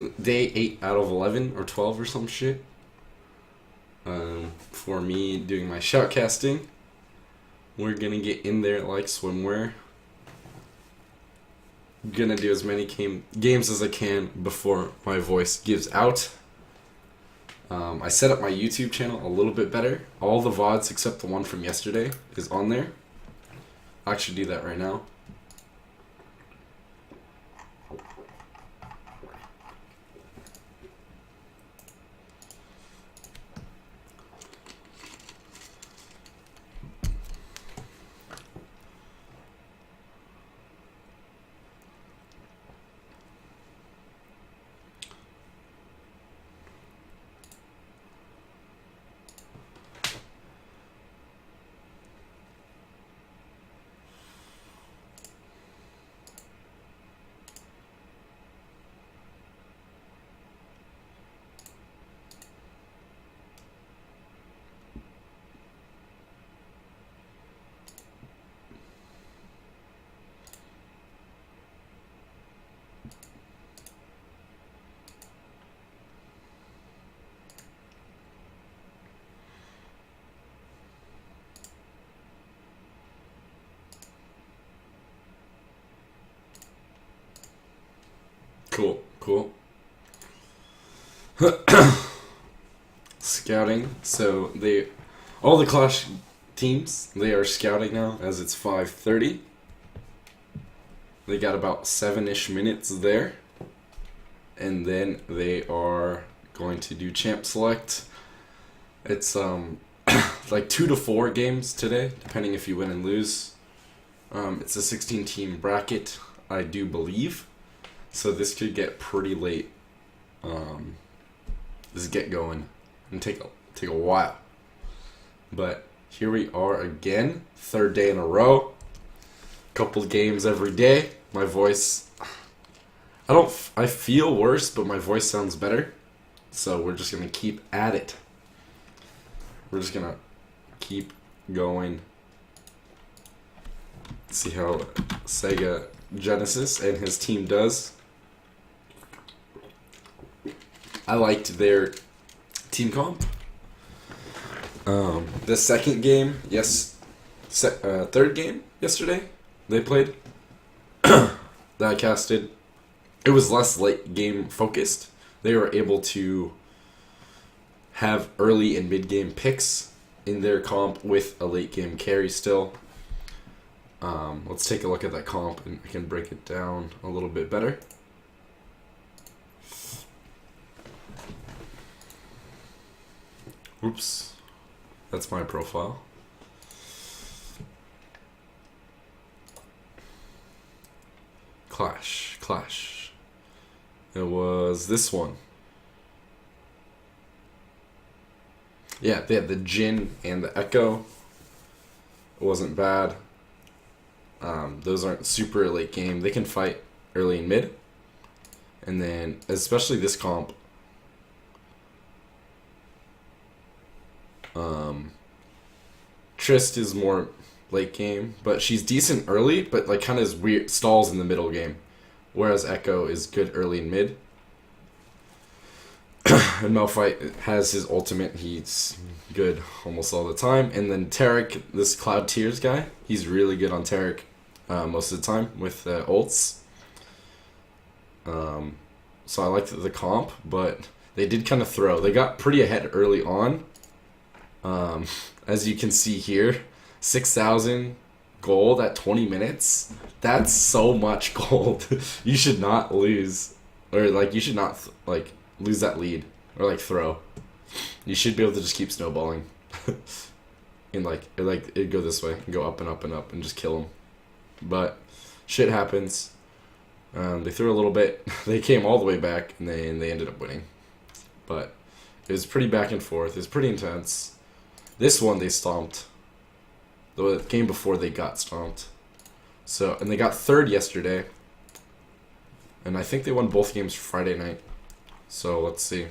day 8 out of 11 or 12 or some shit. For me doing my shoutcasting. We're gonna get in there like swimwear. Gonna do as many games as I can before my voice gives out. I set up my YouTube channel a little bit better. All the VODs except the one from yesterday is on there. I'll actually do that right now. Cool. Scouting. So all the Clash teams, they are scouting now as it's 5:30. They got about 7-ish minutes there. And then they are going to do champ select. It's like 2 to 4 games today, depending if you win and lose. It's a 16-team bracket, I do believe. So this could get pretty late. Just get going and take a while. But here we are again, 3rd day in a row. Couple games every day. My voice, I feel worse, but my voice sounds better. So we're just gonna keep at it. We're just gonna keep going. See how Sega Genesis and his team does. I liked their team comp. The second game, third game yesterday they played that I casted. It was less late game focused. They were able to have early and mid game picks in their comp with a late game carry still. Let's take a look at that comp and I can break it down a little bit better. Oops, that's my profile. Clash. It was this one. Yeah, they had the Jin and the Echo. It wasn't bad. Those aren't super late game. They can fight early and mid. And then, especially this comp, Trist is more late game, but she's decent early, but like kind of is weird, stalls in the middle game. Whereas Echo is good early and mid. And Malphite has his ultimate, he's good almost all the time. And then Tarek, this Cloud Tears guy, he's really good on Tarek most of the time with ults. So I liked the comp, but they did kind of throw. They got pretty ahead early on. As you can see here, 6,000 gold at 20 minutes. That's so much gold. You should not lose, or like you should not like lose that lead or like throw. You should be able to just keep snowballing, and it'd go this way and go up and up and up and just kill them. But shit happens. They threw a little bit. They came all the way back and they ended up winning. But it was pretty back and forth. It was pretty intense. This one they stomped. The game before they got stomped. And they got 3rd yesterday. And I think they won both games Friday night. So let's see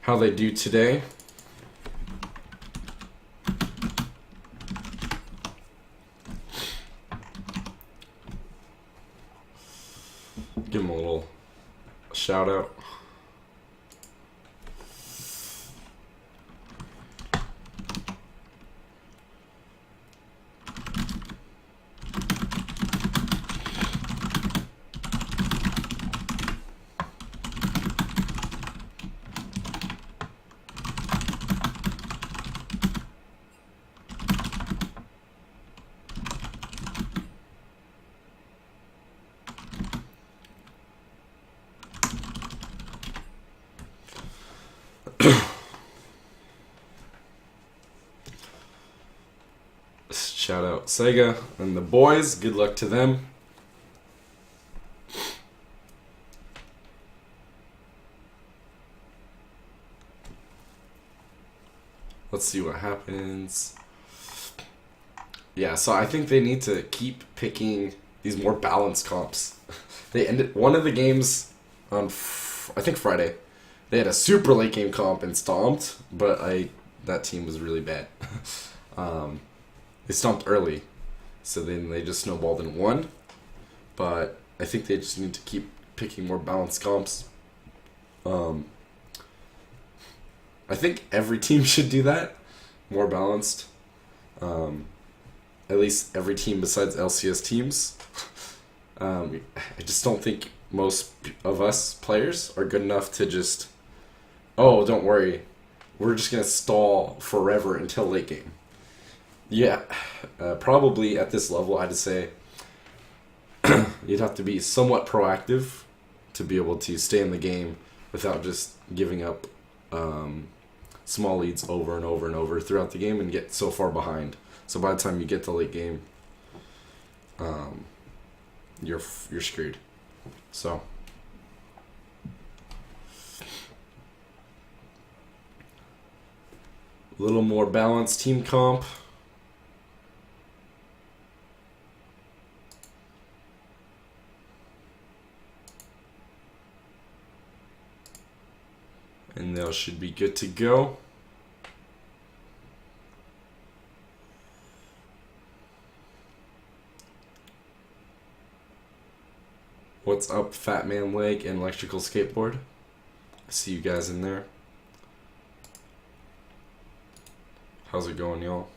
how they do today. Give them a little shout out. Shout out Sega and the boys. Good luck to them. Let's see what happens. Yeah, so I think they need to keep picking these more balanced comps. They ended one of the games on, I think Friday. They had a super late game comp and stomped, but that team was really bad. They stomped early, so then they just snowballed and won. But I think they just need to keep picking more balanced comps. I think every team should do that, more balanced. At least every team besides LCS teams. I just don't think most of us players are good enough to just, oh, don't worry, we're just going to stall forever until late game. Yeah, probably at this level, I'd say you'd have to be somewhat proactive to be able to stay in the game without just giving up small leads over and over and over throughout the game and get so far behind. So by the time you get to late game, you're screwed. So a little more balanced team comp. And they should be good to go. What's up, Fat Man Leg and Electrical Skateboard? I see you guys in there. How's it going, y'all?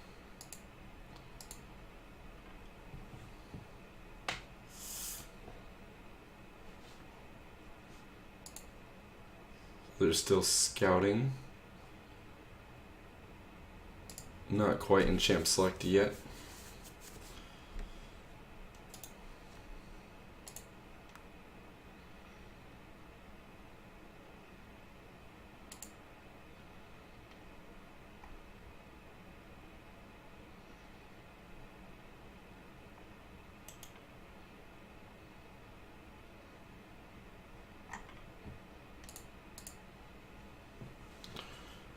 They're still scouting. Not quite in Champ Select yet.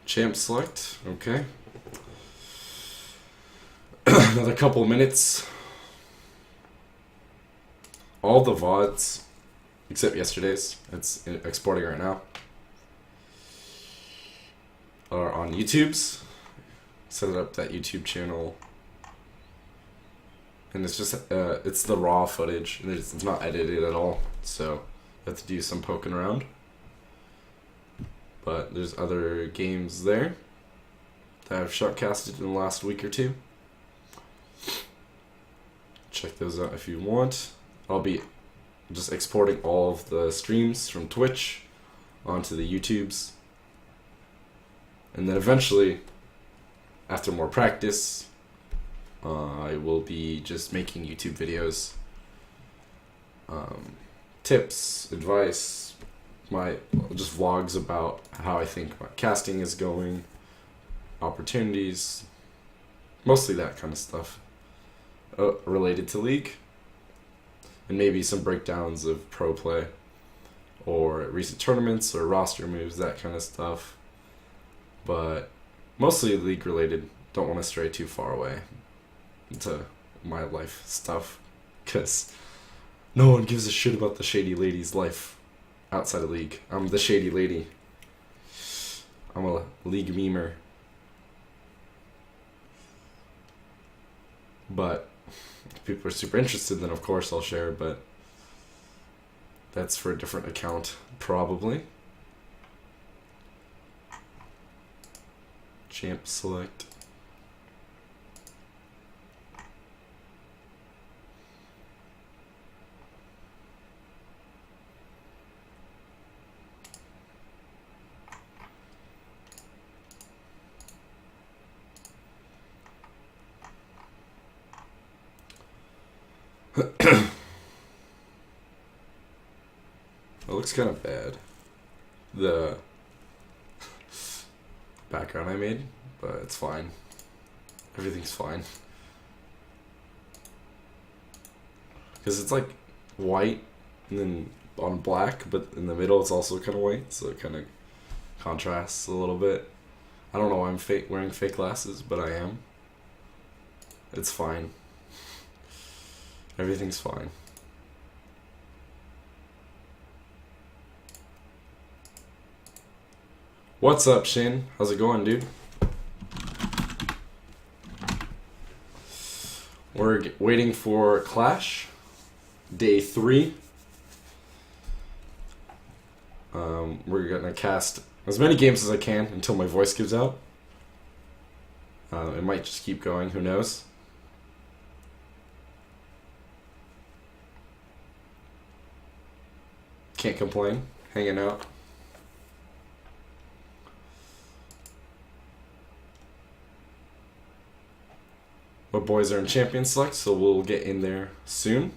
Champ Select, okay. Another couple minutes. All the VODs, except yesterday's, it's exporting right now, are on YouTube's. Set up that YouTube channel. And it's just, it's the raw footage. It's not edited at all, so you have to do some poking around. But there's other games there that I've shoutcasted in the last week or two. Check those out if you want. I'll be just exporting all of the streams from Twitch onto the YouTubes. And then eventually, after more practice, I will be just making YouTube videos. Tips, advice, just vlogs about how I think my casting is going, opportunities, mostly that kind of stuff related to League, and maybe some breakdowns of pro play or recent tournaments or roster moves, that kind of stuff, but mostly League related. Don't want to stray too far away into my life stuff, because no one gives a shit about the shady lady's life outside of League. I'm the shady lady. I'm a League memer. But if people are super interested, then of course I'll share, but that's for a different account, probably. Champ Select. It looks kind of bad, the background I made, but it's fine. Everything's fine. Because it's like white and then on black, but in the middle it's also kind of white, so it kind of contrasts a little bit. I don't know why I'm wearing fake glasses, but I am. It's fine. Everything's fine. What's up, Shin? How's it going, dude? We're waiting for Clash, day 3. We're gonna cast as many games as I can until my voice gives out. It might just keep going, who knows? Can't complain, hanging out. My boys are in Champion Select, so we'll get in there soon.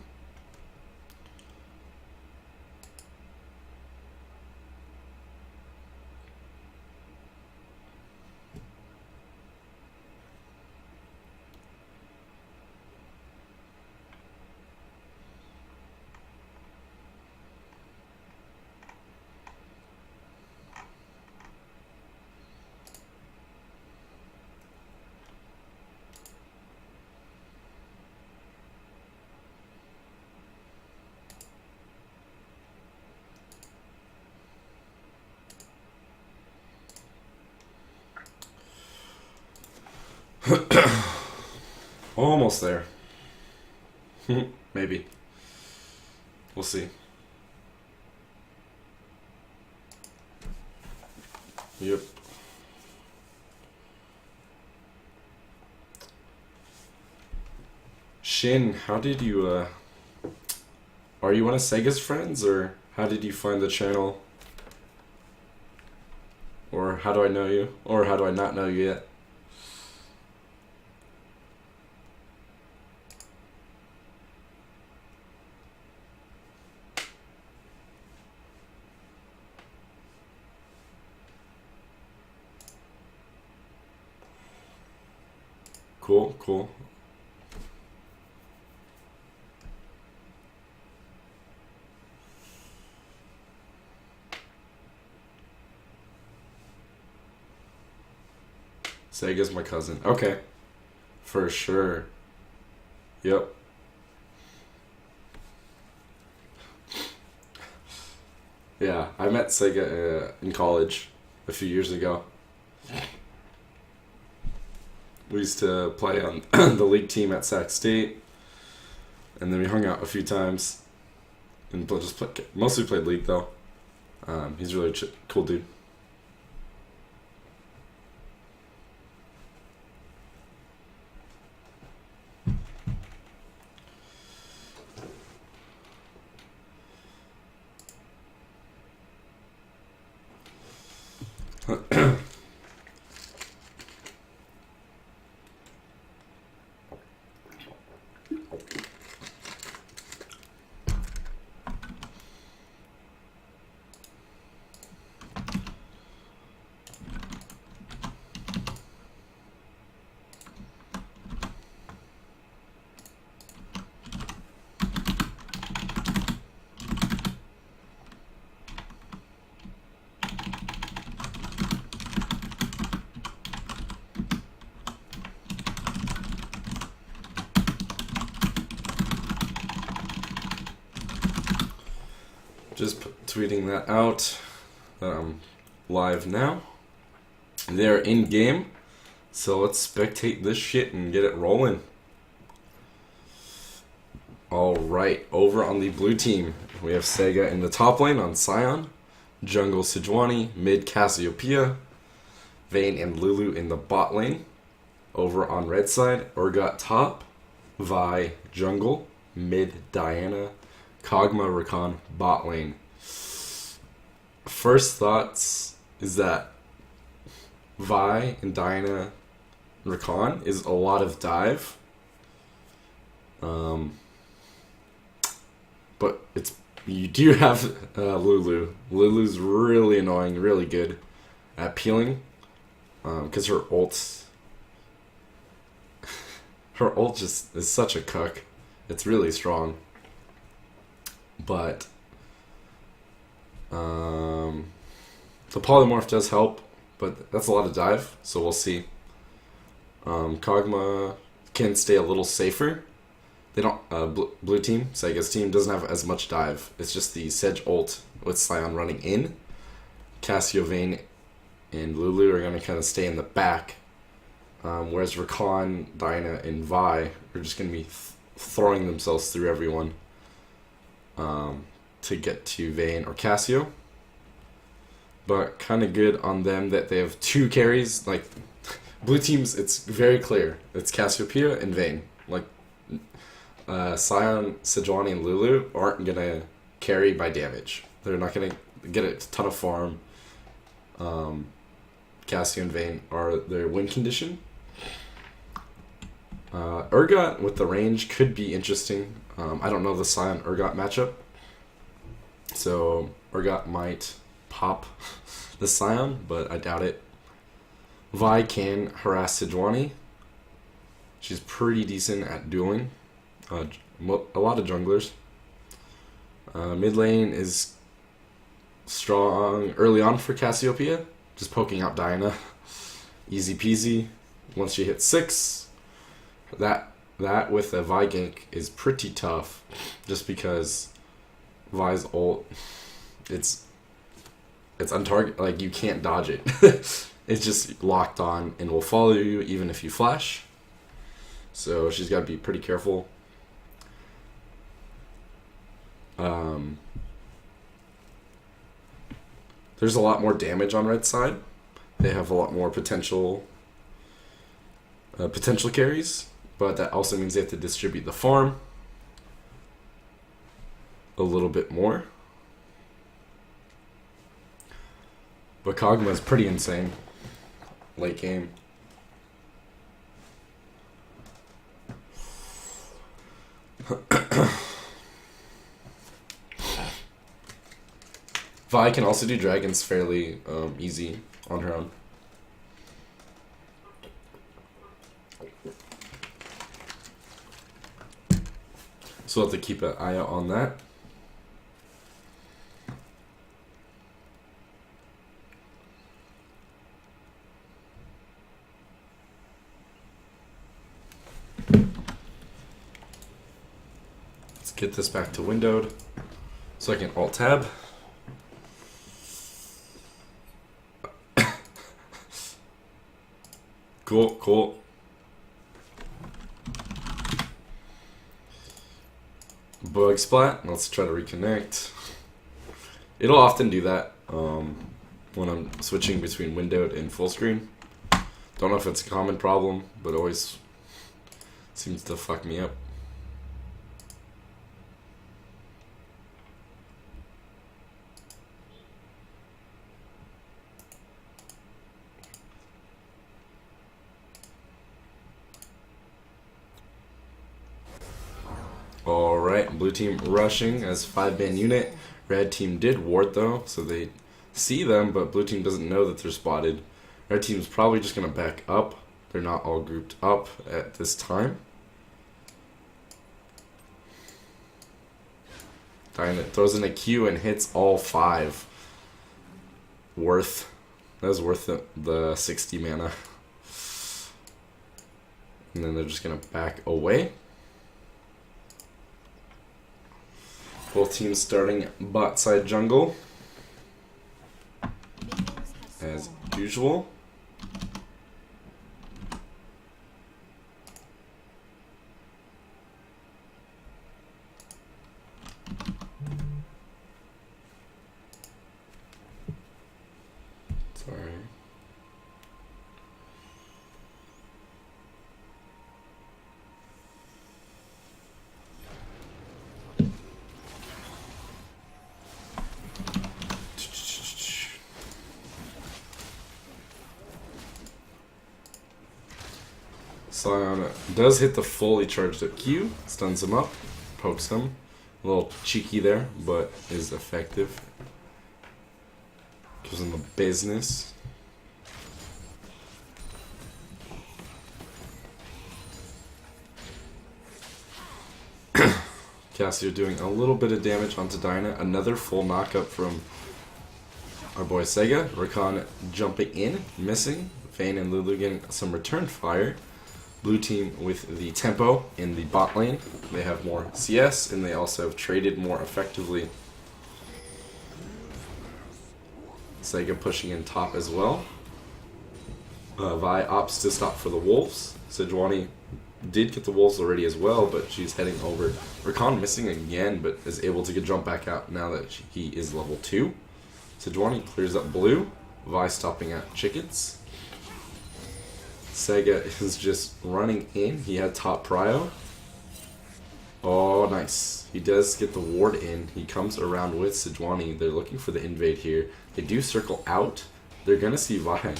Almost there. Maybe. We'll see. Yep. Shin, how did you, are you one of Sega's friends, or how did you find the channel? Or how do I know you? Or how do I not know you yet? Cool, cool. Sega's my cousin. Okay. For sure. Yep. Yeah, I met Sega in college a few years ago. We used to play on the league team at Sac State, and then we hung out a few times, and mostly played league though. He's a really cool dude. Just tweeting that out that I'm live now. They're in game, so let's spectate this shit and get it rolling. Alright, over on the blue team, we have Sega in the top lane on Scion, jungle Sejuani, mid Cassiopeia, Vayne and Lulu in the bot lane. Over on red side, Urgot top, Vi jungle, mid Diana, Kog'Maw Rakan bot lane. First thoughts is that Vi and Diana Rakan is a lot of dive. But you do have Lulu. Lulu's really annoying, really good at peeling. Because her ult just is such a cuck. It's really strong. But the polymorph does help, but that's a lot of dive, so we'll see. Kog'Maw can stay a little safer. They don't. Blue team, Sega's team, doesn't have as much dive. It's just the Sedge ult with Scion running in. Cassio, Vayne, and Lulu are going to kind of stay in the back, whereas Rakan, Diana, and Vi are just going to be throwing themselves through everyone to get to Vayne or Cassio. But kind of good on them that they have two carries. Like, blue teams, it's very clear. It's Cassiopeia and Vayne. Like, Scion, Sejuani, and Lulu aren't going to carry by damage. They're not going to get a ton of farm. Cassio and Vayne are their win condition. Urgot with the range could be interesting. I don't know the Scion Urgot matchup. So Urgot might pop the Scion, but I doubt it. Vi can harass Sejuani. She's pretty decent at dueling. A lot of junglers. Mid lane is strong early on for Cassiopeia. Just poking out Diana. Easy peasy. Once she hits 6, that with a Vi gank is pretty tough. Just because Vi's ult, it's untarget, like you can't dodge it. It's just locked on and will follow you even if you flash. So she's got to be pretty careful. There's a lot more damage on red side. They have a lot more potential carries, but that also means they have to distribute the farm a little bit more. But Kog'Maw is pretty insane late game. Vi can also do dragons fairly easy on her own. So we'll have to keep an eye out on that. Let's get this back to windowed so I can alt tab. Cool. Bug splat. Let's try to reconnect. It'll often do that when I'm switching between windowed and full screen. Don't know if it's a common problem, but it always seems to fuck me up. Alright, blue team rushing as 5-man unit. Red team did ward though, so they see them, but blue team doesn't know that they're spotted. Red team's probably just going to back up. They're not all grouped up at this time. Diana throws in a Q and hits all 5. That was worth the 60 mana. And then they're just going to back away. Both teams starting bot side jungle as usual. Sorry. Scion does hit the fully charged up Q, stuns him up, pokes him. A little cheeky there, but is effective. Gives him the business. Cassio doing a little bit of damage onto Dinah. Another full knockup from our boy Sega. Rakan jumping in, missing. Vayne and Lulu getting some return fire. Blue team with the tempo in the bot lane. They have more CS, and they also have traded more effectively. Sega pushing in top as well. Vi opts to stop for the wolves. Sejuani did get the wolves already as well, but she's heading over. Rakan missing again, but is able to jump back out now that he is level 2. Sejuani clears up blue. Vi stopping at chickens. Sega is just running in. He had top prio. Oh, nice. He does get the ward in. He comes around with Sejuani. They're looking for the invade here. They do circle out. They're going to see Vi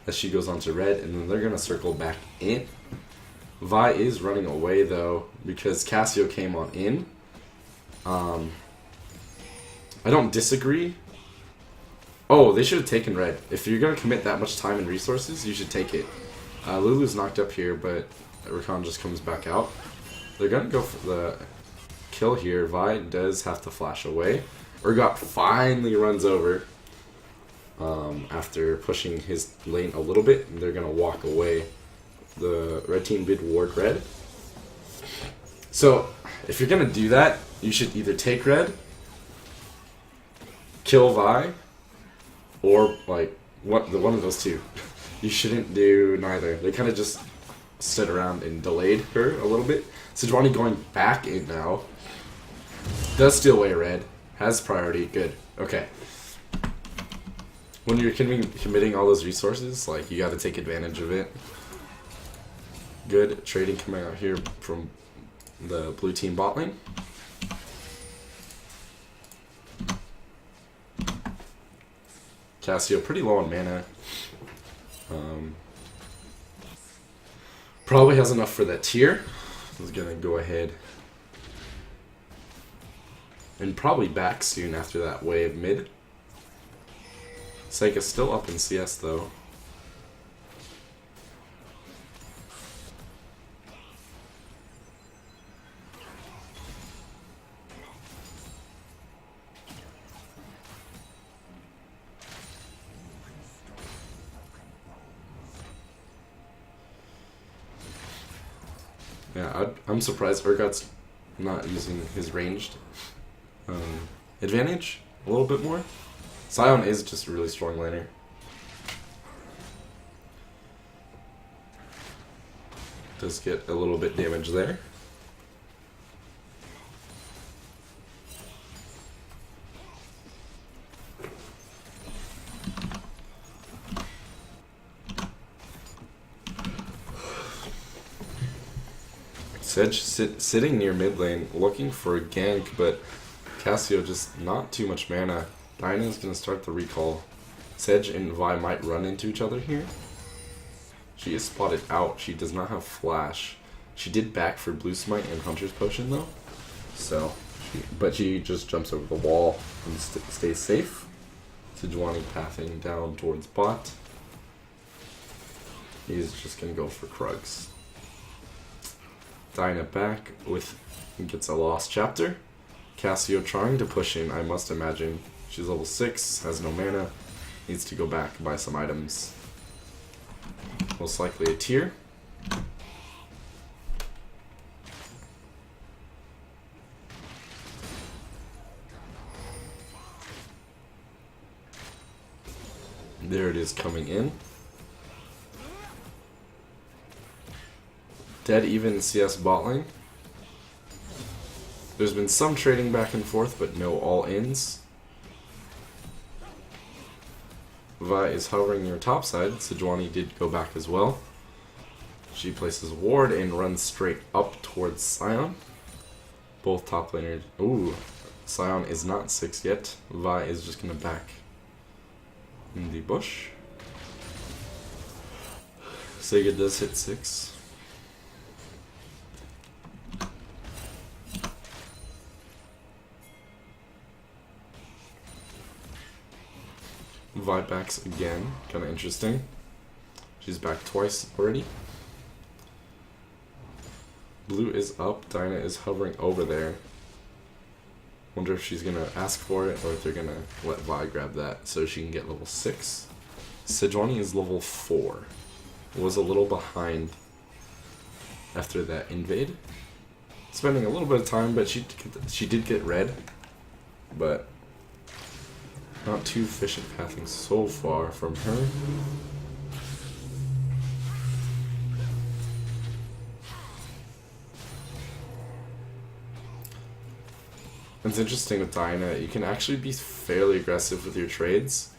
as she goes onto red, and then they're going to circle back in. Vi is running away, though, because Cassio came on in. I don't disagree. Oh, they should have taken red. If you're going to commit that much time and resources, you should take it. Lulu's knocked up here, but Rakan just comes back out. They're going to go for the kill here. Vi does have to flash away. Urgot finally runs over after pushing his lane a little bit, and they're going to walk away. The red team did ward red. So, if you're going to do that, you should either take red, kill Vi, or like one of those two. You shouldn't do neither. They kind of just stood around and delayed her a little bit. Sejuani going back in now. Does steal away red. Has priority. Good. Okay. When you're committing all those resources, like, you got to take advantage of it. Good trading coming out here from the blue team bot lane. Cassio pretty low on mana. Probably has enough for that tier. He's gonna go ahead and probably back soon after that wave mid. Sega's still up in CS though. Yeah, I'm surprised Urgot's not using his ranged advantage a little bit more. Sion is just a really strong laner. Does get a little bit damage there. Sedge sitting near mid lane, looking for a gank, but Cassio just not too much mana. Dinah's gonna start the recall. Sedge and Vi might run into each other here. She is spotted out. She does not have flash. She did back for blue smite and hunter's potion though. So, but she just jumps over the wall and stays safe. Sejuani pathing down towards bot. He's just gonna go for Krugs. Dinah back with gets a lost chapter. Cassio trying to push in, I must imagine. She's level 6, has no mana, needs to go back, buy some items. Most likely a tier. There it is coming in. Dead even CS bot lane. There's been some trading back and forth, but no all-ins. Vi is hovering near top side. Sejuani did go back as well. She places a ward and runs straight up towards Sion. Both top laners. Ooh, Sion is not 6 yet. Vi is just gonna back in the bush. Sega does hit 6. Vi backs again, kind of interesting. She's back twice already. Blue is up, Dinah is hovering over there. Wonder if she's gonna ask for it or if they're gonna let Vi grab that so she can get level 6. Sejuani is level 4. Was a little behind after that invade. Spending a little bit of time, but she did get red. But not too efficient pathing so far from her. It's interesting with Diana, you can actually be fairly aggressive with your trades.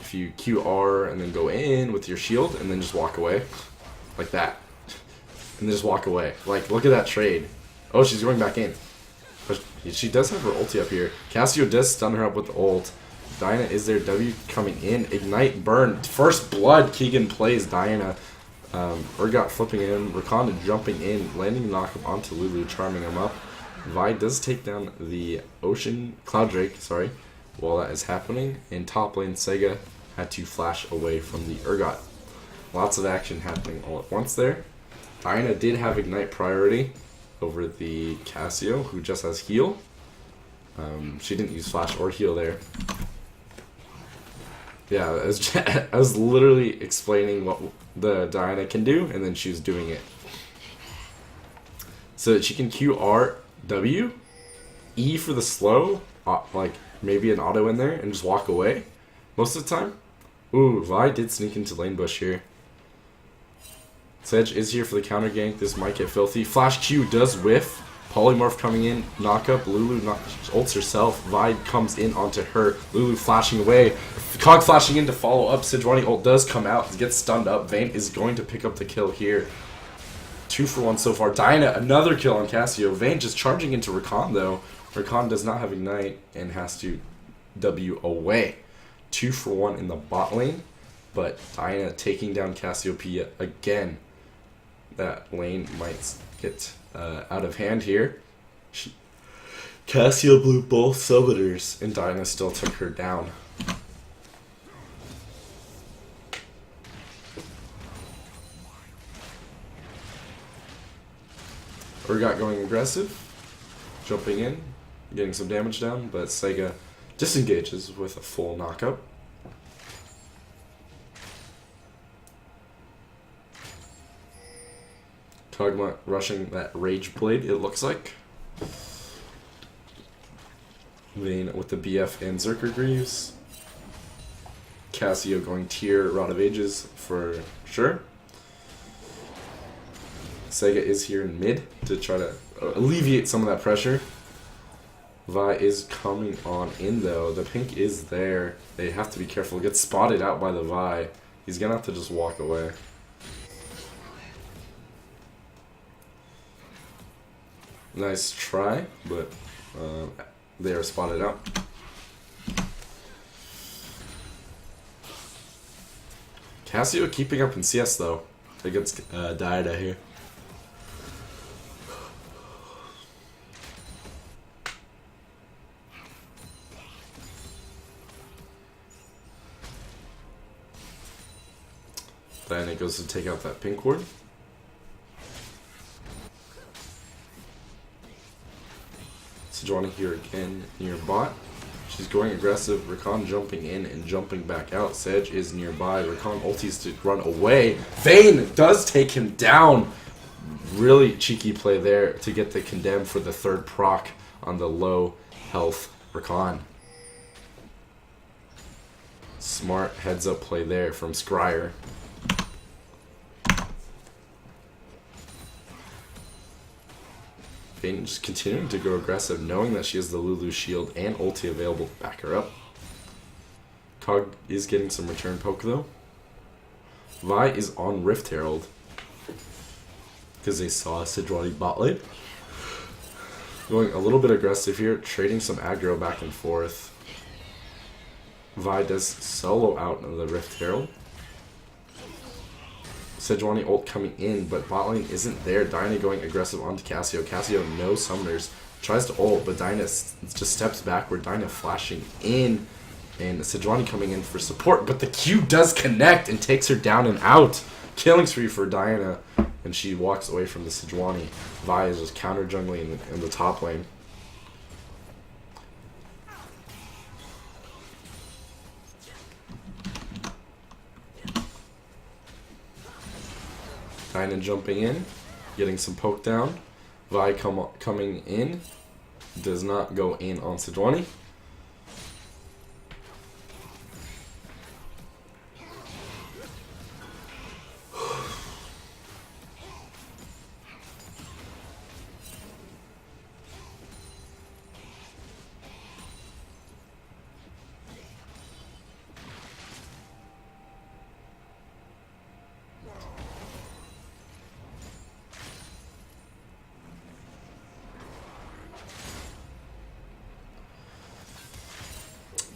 If you QR and then go in with your shield and then just walk away. Like that. And then just walk away. Like, look at that trade. Oh, she's going back in. But she does have her ulti up here. Cassio does stun her up with the ult. Diana is there. W coming in. Ignite, burn. First blood. Keegan plays Diana. Urgot flipping in. Rakan jumping in. Landing knockup onto Lulu, charming him up. Vi does take down the Cloud Drake, sorry, while that is happening. In top lane, Sega had to flash away from the Urgot. Lots of action happening all at once there. Diana did have Ignite priority over the Cassio, who just has heal. She didn't use flash or heal there. Yeah, I was literally explaining what the Diana can do, and then she was doing it. So that she can QR W, E for the slow, like maybe an auto in there, and just walk away most of the time. Ooh, Vi did sneak into lane bush here. Sedge is here for the counter gank. This might get filthy. Flash Q does whiff. Polymorph coming in. Knock up. Lulu ults herself. Vi comes in onto her. Lulu flashing away. Cog flashing in to follow up. Sejuani ult does come out. Gets stunned up. Vayne is going to pick up the kill here. 2 for 1 so far. Diana, another kill on Cassio. Vayne just charging into Rakan though. Rakan does not have Ignite and has to W away. 2 for 1 in the bot lane. But Diana taking down Cassiopeia again. That lane might get out of hand here. Cassio blew both summoners and Diana still took her down. Urgot going aggressive, jumping in, getting some damage down, but Sega disengages with a full knockup. Kog'Maw rushing that Rage Blade, it looks like. Vayne with the BF and Zerker Greaves. Cassio going tier Rod of Ages for sure. Sega is here in mid to try to alleviate some of that pressure. Vi is coming on in though. The pink is there. They have to be careful. Gets spotted out by the Vi. He's gonna have to just walk away. Nice try, but they are spotted out. Cassio keeping up in CS though against Diana here. Diana goes to take out that pink ward. Sejuani here again near bot. She's going aggressive. Rakan jumping in and jumping back out. Sedge is nearby. Rakan ultis to run away. Vayne does take him down. Really cheeky play there to get the condemn for the third proc on the low health Rakan. Smart heads up play there from Scryer. Vayne just continuing to go aggressive, knowing that she has the Lulu shield and ulti available to back her up. Cog is getting some return poke though. Vi is on Rift Herald because they saw Sejuani bot lane. Going a little bit aggressive here, trading some aggro back and forth. Vi does solo out of the Rift Herald. Sejuani ult coming in, but bot lane isn't there. Diana going aggressive onto Cassio. Cassio no summoners. Tries to ult, but Diana just steps backward. Diana flashing in, and Sejuani coming in for support. But the Q does connect and takes her down and out. Killing spree for Diana, and she walks away from the Sejuani. Vi is just counter jungling in the top lane. Dyna jumping in, getting some poke down. Vi coming in, does not go in on Sejuani.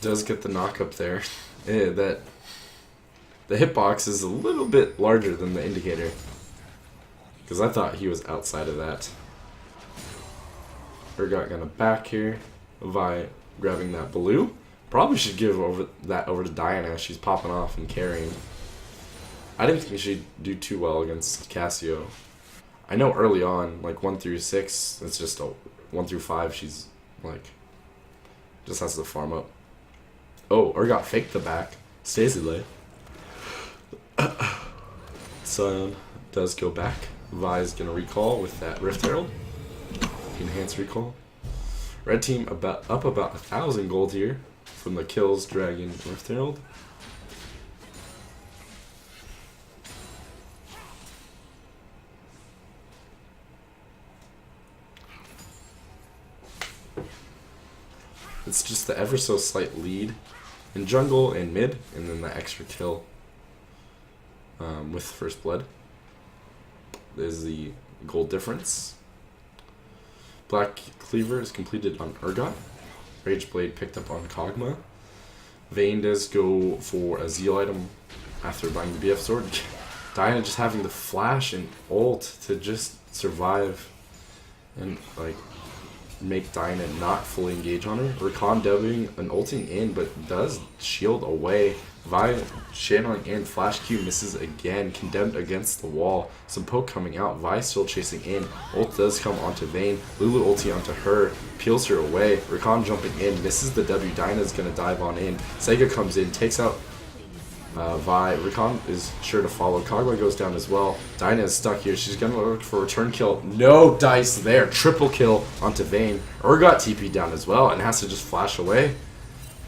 Does get the knock up there. That the hitbox is a little bit larger than the indicator, because I thought he was outside of that. Urgot gonna back here. Vi grabbing that blue. Probably should give that over to Diana. She's popping off and carrying. I didn't think she'd do too well against Cassio. I know early on, like 1 through 6, it's just a 1 through 5. She's like just has to farm up. Oh, Urgot faked the back. Stays late. Sion does go back. Vi's gonna recall with that Rift Herald. Enhanced recall. Red team up about 1,000 gold here from the kills, Dragon, Rift Herald. It's just the ever so slight lead in jungle and mid, and then the extra kill with first blood. There's the gold difference. Black Cleaver is completed on Urgot. Rage Blade picked up on Kog'Maw. Vayne does go for a Zeal item after buying the BF sword. Diana just having the flash and ult to just survive and like make Diana not fully engage on her. Rakan dubbing and ulting in, but does shield away. Vi channeling in, flash Q misses again, condemned against the wall. Some poke coming out, Vi still chasing in. Ult does come onto Vayne. Lulu ulti onto her, peels her away. Rakan jumping in, misses the W. Dyna's gonna dive on in. Sega comes in, takes out Vi. Rakan is sure to follow. Kog'Maw goes down as well. Dyna is stuck here. She's gonna look for a return kill. No dice there. Triple kill onto Vayne. Urgot TP down as well and has to just flash away.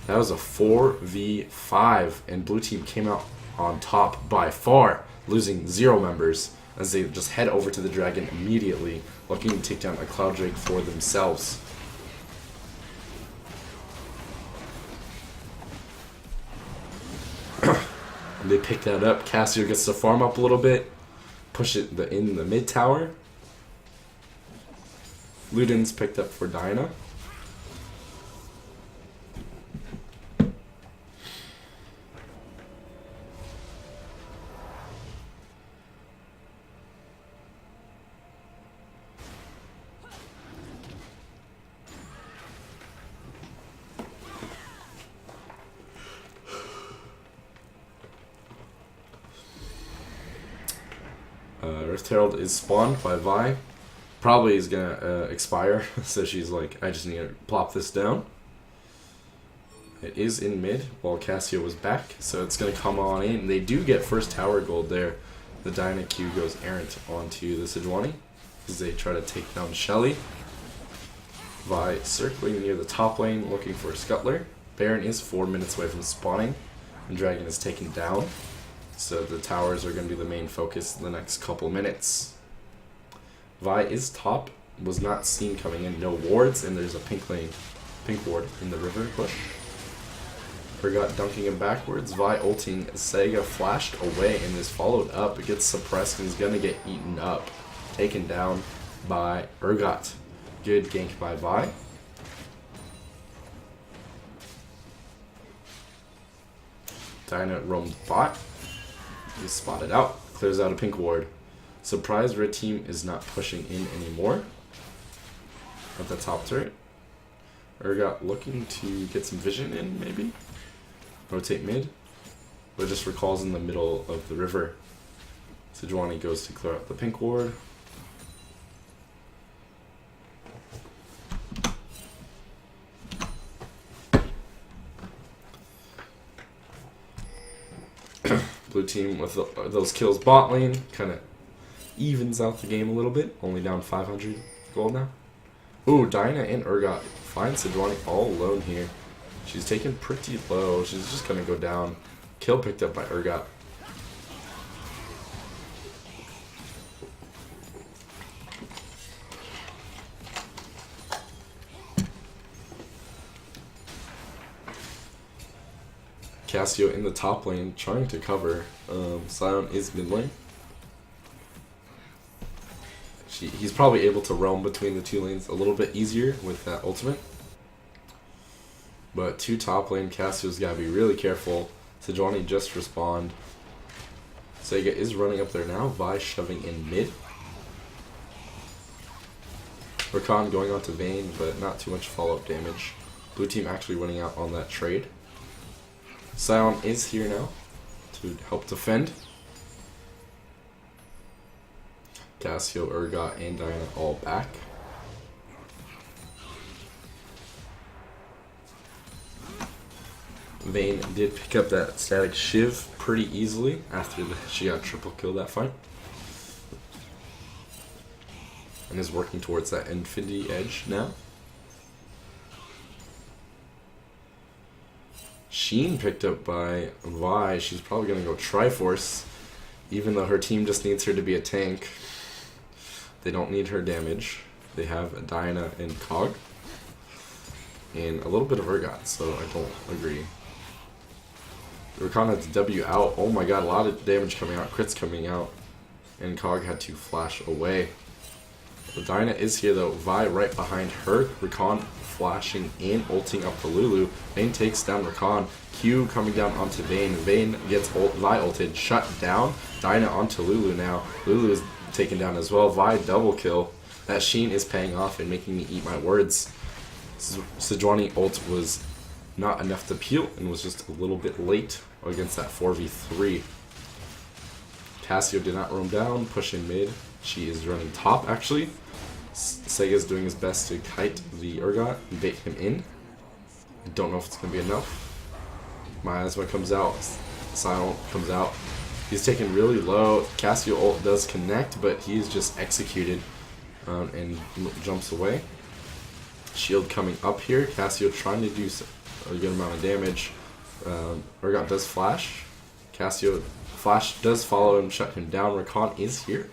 That was a 4v5, and blue team came out on top by far, losing 0 members as they just head over to the dragon immediately, looking to take down a Cloud Drake for themselves. And they pick that up. Cassio gets to farm up a little bit, push it in the mid tower. Luden's picked up for Diana. Rift Herald is spawned by Vi. Probably is gonna expire, so she's like, I just need to plop this down. It is in mid while Cassio was back, so it's gonna come on in. They do get first tower gold there. The Dyna Q goes errant onto the Sejuani as they try to take down Shelly. Vi circling near the top lane looking for a Scuttler. Baron is 4 minutes away from spawning, and Dragon is taken down. So the towers are going to be the main focus in the next couple minutes. Vi is top, was not seen coming in, no wards, and there's a pink ward in the river bush. Urgot dunking him backwards, Vi ulting, Sega flashed away and is followed up. It gets suppressed and is going to get eaten up. Taken down by Urgot. Good gank by Vi. Dyna roamed bot. He's spotted out, clears out a pink ward. Surprised red team is not pushing in anymore at the top turret. Urgot looking to get some vision in, maybe? Rotate mid, but just recalls in the middle of the river. Sejuani goes to clear out the pink ward. Blue team with those kills bot lane, kind of evens out the game a little bit. Only down 500 gold now. Ooh, Dinah and Urgot find Sejuani all alone here. She's taken pretty low. She's just going to go down. Kill picked up by Urgot. Cassio in the top lane trying to cover. Sion is mid lane. He's probably able to roam between the two lanes a little bit easier with that ultimate. But two top lane, Cassio's got to be really careful. Sejuani just respawned. Sega is running up there now. Vi shoving in mid. Rakan going on to Vayne, but not too much follow-up damage. Blue team actually winning out on that trade. Sion is here now to help defend. Cassio, Urgot, and Diana all back. Vayne did pick up that static Shiv pretty easily after she got triple kill that fight. And is working towards that Infinity Edge now. Sheen picked up by Vi. She's probably going to go Triforce, even though her team just needs her to be a tank. They don't need her damage. They have Diana and Cog. And a little bit of Urgot, so I don't agree. Rakan had to W out. Oh my god, a lot of damage coming out. Crits coming out. And Cog had to flash away. Diana is here though. Vi right behind her. Rakan flashing in, ulting up to Lulu. Vayne takes down Rakan. Q coming down onto Vayne. Vayne gets Vi ulted, shut down. Diana onto Lulu now. Lulu is taken down as well. Vi double kill. That Sheen is paying off and making me eat my words. Sejuani ult was not enough to peel and was just a little bit late against that 4v3. Cassio did not roam down, pushing mid. She is running top actually. Sega's doing his best to kite the Urgot and bait him in. I don't know if it's going to be enough. Miasma comes out. Sion comes out. He's taken really low. Cassio ult does connect, but he's just executed and jumps away. Shield coming up here. Cassio trying to do a good amount of damage. Urgot does flash. Cassio flash does follow him, shut him down. Rakan is here.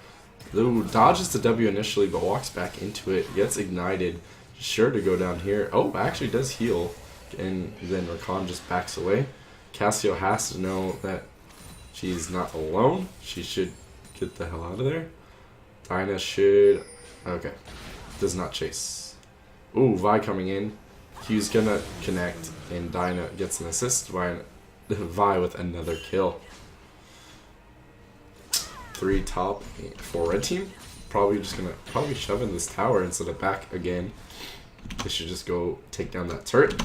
Lou dodges the W initially, but walks back into it. Gets ignited. Sure to go down here. Oh, actually does heal. And then Rakan just backs away. Cassio has to know that she's not alone. She should get the hell out of there. Dinah should... Okay. Does not chase. Ooh, Vi coming in. Q's gonna connect, and Dinah gets an assist. Vi with another kill. 3 top for red team. Probably just gonna shove in this tower instead of back again. They should just go take down that turret.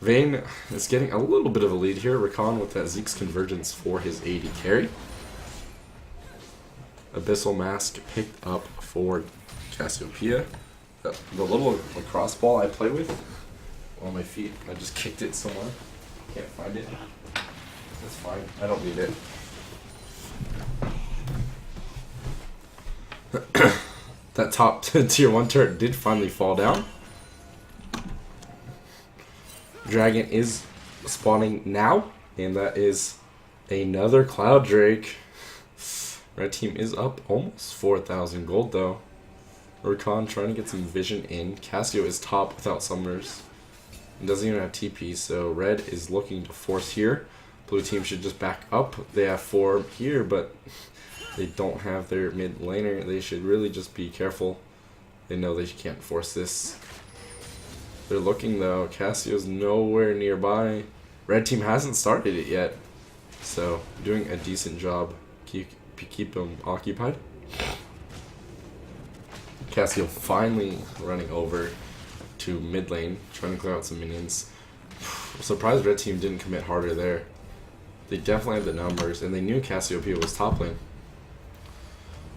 Vayne is getting a little bit of a lead here. Rakan with that Zeke's convergence for his AD carry. Abyssal Mask picked up for Cassiopeia. The little lacrosse ball I play with on my feet. I just kicked it somewhere. Can't find it. That's fine. I don't need it. That top tier 1 turret did finally fall down. Dragon is spawning now, and that is another Cloud Drake. Red team is up almost 4,000 gold though. Rakan trying to get some vision in. Cassio is top without summoners. It doesn't even have TP, so red is looking to force here. Blue team should just back up. They have 4 here, but they don't have their mid laner. They should really just be careful. They know they can't force this. They're looking though. Cassio's nowhere nearby. Red team hasn't started it yet, so doing a decent job. Keep them occupied. Cassio finally running over to mid lane, trying to clear out some minions. Surprised red team didn't commit harder there. They definitely had the numbers, and they knew Cassiopeia was top lane.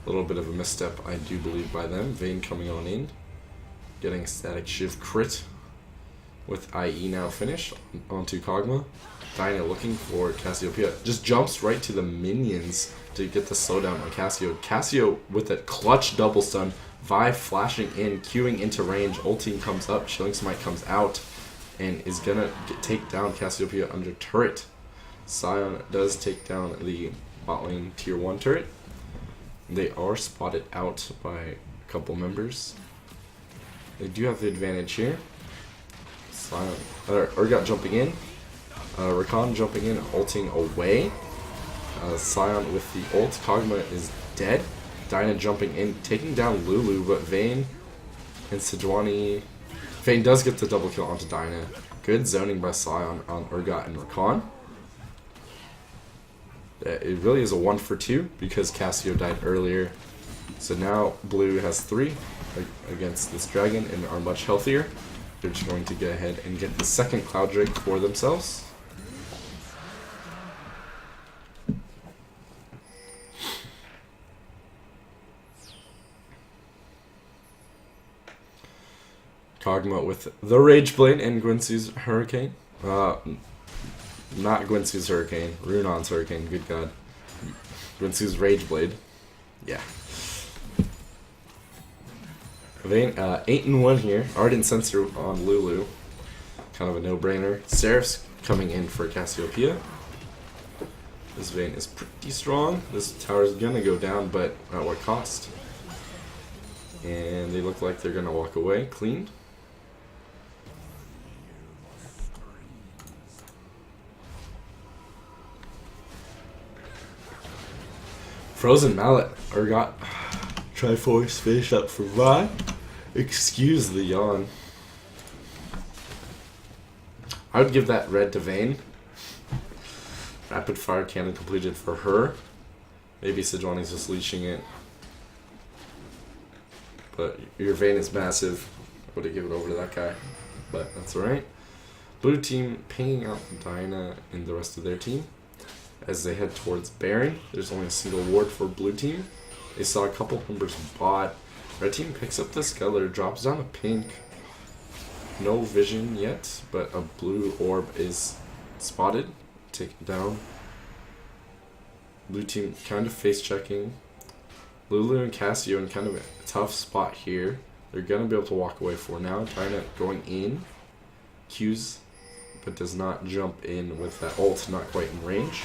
A little bit of a misstep, I do believe, by them. Vayne coming on in, getting a static Shiv crit. with IE now finished onto Kog'Maw. Dyna looking for Cassiopeia. Just jumps right to the minions to get the slowdown on Cassio. Cassio with a clutch double stun. Vi flashing in, queuing into range. Ulting comes up, Chilling Smite comes out, and is gonna take down Cassiopeia under turret. Sion does take down the bot lane tier 1 turret. They are spotted out by a couple members. They do have the advantage here. Sion, Urgot jumping in. Rakan jumping in, ulting away. Sion with the ult. Kog'Maw is dead. Dyna jumping in, taking down Lulu, but Vayne and Sejuani. Vayne does get the double kill onto Dyna. Good zoning by Sion on Urgot and Rakan. It really is a 1 for 2 because Cassio died earlier. So now Blue has 3 against this dragon and are much healthier. They're just going to go ahead and get the second Cloud Drake for themselves. Kog'Maw with the Rage Blade and Guinsoo's Hurricane. Not Guinsoo's Hurricane, Runon's Hurricane, good god. Guinsoo's Rage Blade. Yeah. Vayne, 8-1 here. Ardent Sensor on Lulu. Kind of a no-brainer. Seraph's coming in for Cassiopeia. This Vayne is pretty strong. This tower's gonna go down, but at what cost? And they look like they're gonna walk away clean. Frozen Mallet, Urgot, Triforce finish up for Vi. Excuse the yawn. I would give that red to Vayne. Rapid fire cannon completed for her. Maybe Sejuani's just leashing it. But your Vayne is massive. I would have given it over to that guy. But that's alright. Blue team pinging out Dyna and the rest of their team. As they head towards Baron, there's only a single ward for blue team. They saw a couple members bot. Red team picks up the Skeller, drops down a pink. No vision yet, but a blue orb is spotted, taken down. Blue team kind of face checking. Lulu and Cassio in kind of a tough spot here. They're gonna be able to walk away for now. Dyna going in, Q's, but does not jump in with that ult, not quite in range.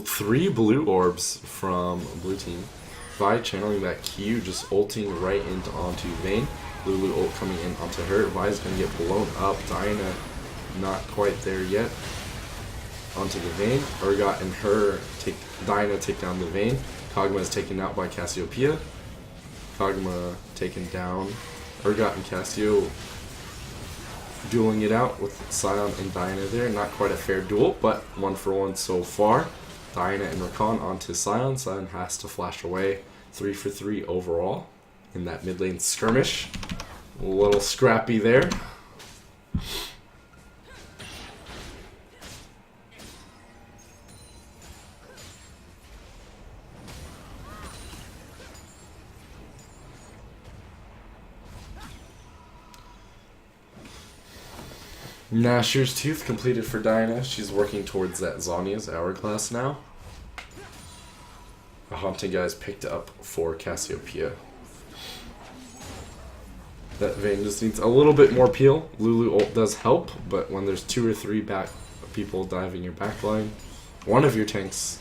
Three blue orbs from blue team. Vi channeling that Q, just ulting right into onto Vayne. Lulu ult coming in onto her. Vi's gonna get blown up. Dyna not quite there yet. Onto the Vayne. Urgot and her take Dyna take down the Vayne. Kog'Maw is taken out by Cassiopeia. Kog'Maw taken down. Urgot and Cassio dueling it out with Sion and Dyna there. Not quite a fair duel, but 1 for 1 so far. Dyna and Rakan onto Sion. Sion has to flash away. 3 for 3 overall in that mid lane skirmish. A little scrappy there. Nashor's Tooth completed for Dyna. She's working towards that Zhonya's Hourglass now. A Haunting Guy is picked up for Cassiopeia. That Vayne just needs a little bit more peel. Lulu ult does help, but when there's 2 or 3 back people diving your backline, one of your tanks,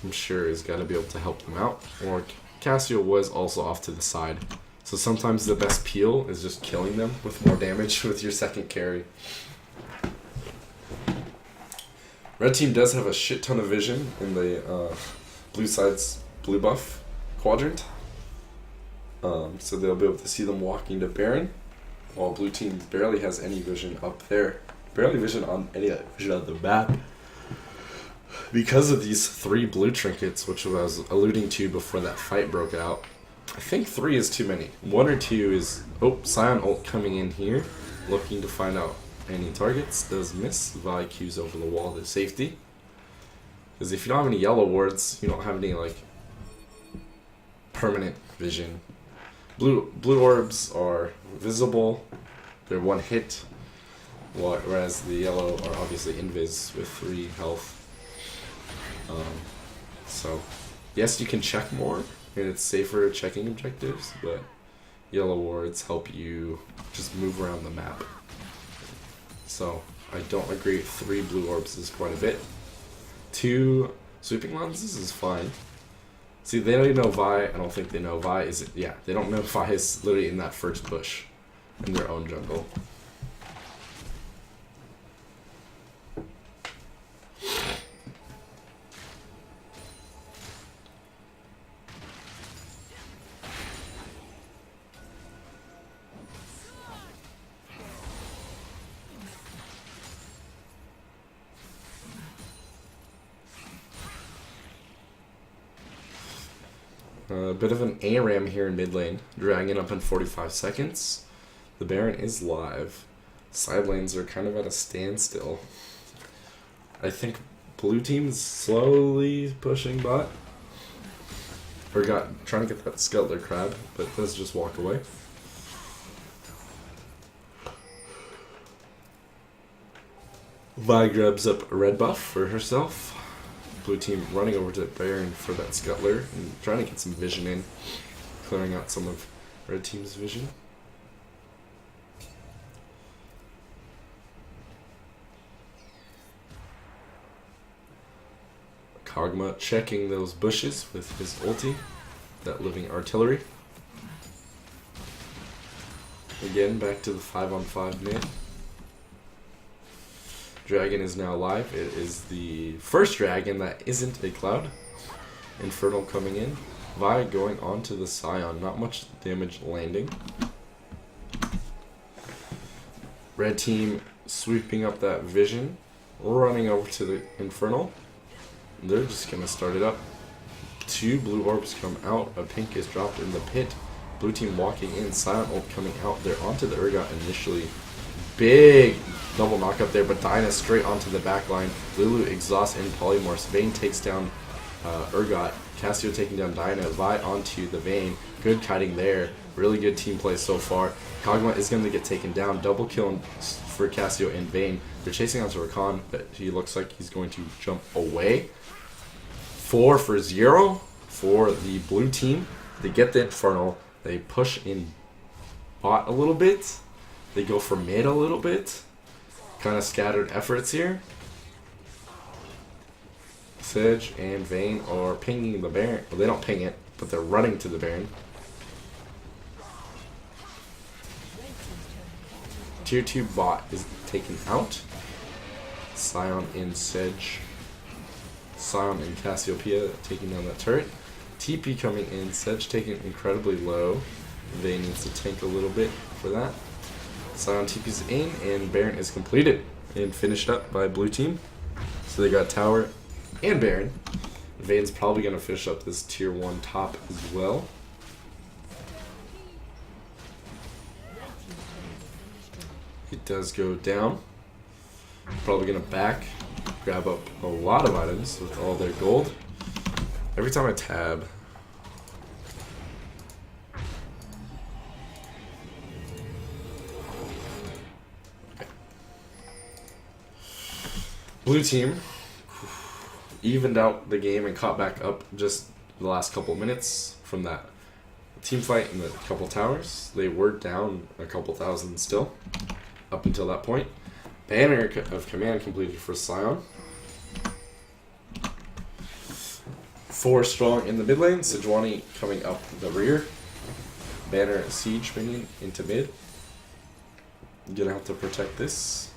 I'm sure, is got to be able to help them out. Or Cassio was also off to the side. So sometimes the best peel is just killing them with more damage with your second carry. Red team does have a shit ton of vision in the blue side's blue buff quadrant. So they'll be able to see them walking to Baron, while blue team barely has any vision up there. Barely vision on any vision on the map. Because of these 3 blue trinkets, which I was alluding to before that fight broke out, I think 3 is too many. 1 or 2 is... Oh, Scion ult coming in here, looking to find out any targets. Does miss. Vi Q's over the wall to safety. Because if you don't have any yellow wards, you don't have any, like, permanent vision. Blue orbs are visible. They're 1 hit. Whereas the yellow are obviously invis with 3 health. So, yes, you can check more, and it's safer checking objectives, but yellow wards help you just move around the map. So, I don't agree. 3 blue orbs is quite a bit. 2 sweeping lenses is fine. See, they don't even know Vi. I don't think they know Vi is... Yeah, they don't know Vi is literally in that first bush in their own jungle. A bit of an ARAM here in mid lane, dragging up in 45 seconds. The Baron is live. Side lanes are kind of at a standstill. I think blue team's slowly pushing bot. Or trying to get that Skeletler Crab, but does just walk away. Vi grabs up a red buff for herself. Blue team running over to Baron for that Scuttler and trying to get some vision in, clearing out some of red team's vision. Kog'Maw checking those bushes with his ulti, that living artillery. Again, back to the 5-on-5 mid. Dragon is now live. It is the first dragon that isn't a cloud. Infernal coming in. Vi going onto the Scion. Not much damage landing. Red team sweeping up that vision. Running over to the Infernal. They're just going to start it up. 2 blue orbs come out. A pink is dropped in the pit. Blue team walking in. Scion ult coming out. They're onto the Urgot initially. Big double knock up there, but Dinah straight onto the back line. Lulu exhausts in Polymorphs. Vayne takes down Urgot. Cassio taking down Dinah. Vi onto the Vayne. Good kiting there. Really good team play so far. Kog'Maw is going to get taken down. Double kill for Cassio and Vayne. They're chasing onto Rakan, but he looks like he's going to jump away. 4 for 0 for the blue team. They get the Infernal. They push in bot a little bit. They go for mid a little bit. Kind of scattered efforts here. Sedge and Vayne are pinging the Baron. Well, they don't ping it, but they're running to the Baron. Tier 2 bot is taken out. Scion and Sedge. Scion and Cassiopeia taking down that turret. TP coming in. Sedge taking incredibly low. Vayne needs to tank a little bit for that. Scion TP's in, and Baron is completed and finished up by blue team. So they got tower and Baron. Vayne's probably going to finish up this tier 1 top as well. It does go down. Probably going to grab up a lot of items with all their gold. Every time I tab, blue team evened out the game and caught back up just the last couple minutes from that team fight in the couple towers. They were down a couple thousand still up until that point. Banner of command completed for Scion. 4 strong in the mid lane. Sejuani coming up the rear. Banner siege minion into mid. Gonna have to protect this.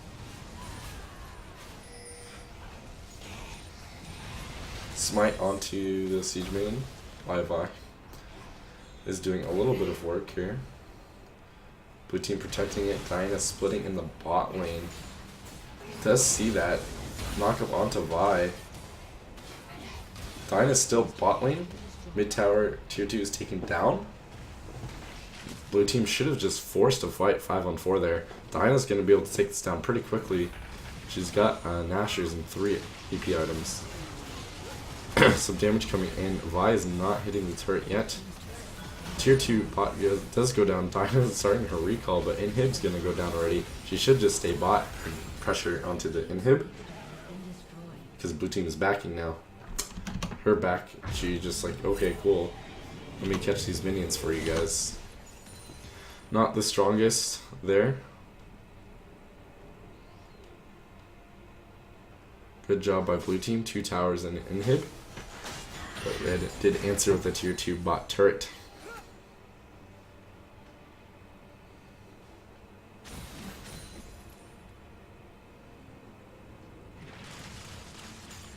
Smite onto the siege minion. Vi is doing a little bit of work here. Blue team protecting it. Diana splitting in the bot lane. Does see that. Knock up onto Vi. Diana's still bot lane. Mid tower tier 2 is taken down. Blue team should have just forced a fight 5-on-4 there. Diana's going to be able to take this down pretty quickly. She's got Nashers and 3 EP items. Some damage coming in. Vi is not hitting the turret yet. Tier 2 bot does go down. Diana's starting her recall, but Inhib's going to go down already. She should just stay bot and pressure onto the Inhib. Because blue team is backing now. Her back, she just like, okay, cool. Let me catch these minions for you guys. Not the strongest there. Good job by blue team. 2 towers and an inhib. But red did answer with a tier 2 bot turret.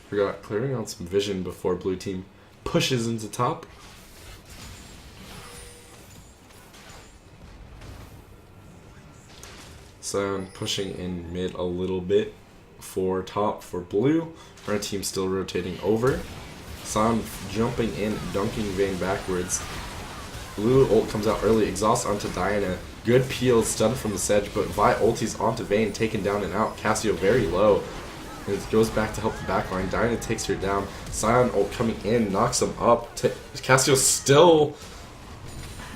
Forgot clearing out some vision before blue team pushes into top. Sion pushing in mid a little bit for top for blue. Red team still rotating over. Sion jumping in, dunking Vayne backwards. Blue ult comes out early, exhaust onto Diana. Good peel, stun from the sedge, but Vi ultis onto Vayne, taken down and out. Cassio very low. And it goes back to help the backline. Diana takes her down. Sion ult coming in, knocks him up. Cassio still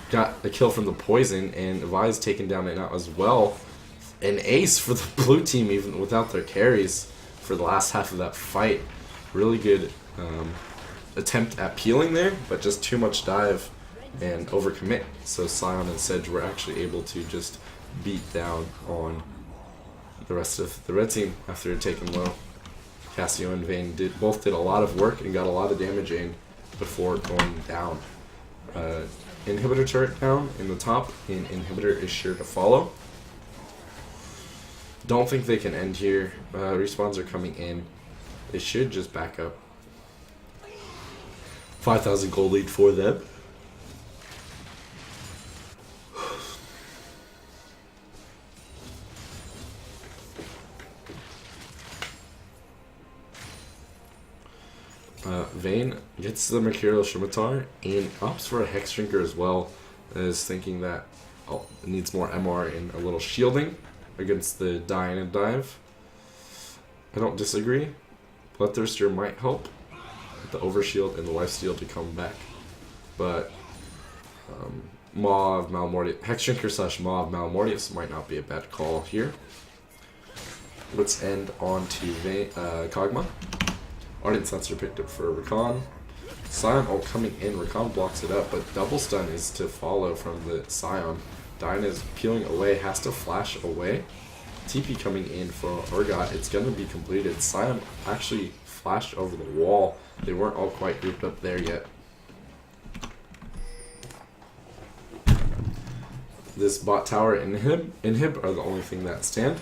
got a kill from the poison, and Vi's taken down and out as well. An ace for the blue team, even without their carries, for the last half of that fight. Really good attempt at peeling there, but just too much dive and overcommit. So Sion and Sedge were actually able to just beat down on the rest of the red team after taking low. Cassio and Vayne both did a lot of work and got a lot of damage in before going down. Inhibitor turret down in the top, and inhibitor is sure to follow. Don't think they can end here. Respawns are coming in. They should just back up. 5,000 gold lead for them. Vayne gets the Mercurial Scimitar and opts for a Hex Drinker as well, as thinking that it needs more MR and a little shielding against the Diana dive. I don't disagree. Bloodthirster might help with the Overshield and the Lifesteal to come back. But Maw of Malmortius, Hexdrinker / Maw of Malmortius might not be a bad call here. Let's end on to Kog'Maw. Ardent Sensor picked up for Rakan. Sion ult coming in, Rakan blocks it up, but double stun is to follow from the Sion. Diana is peeling away, has to flash away. TP coming in for Urgot, it's going to be completed. Sion actually flashed over the wall. They weren't all quite grouped up there yet. This bot tower and inhib are the only thing that stand.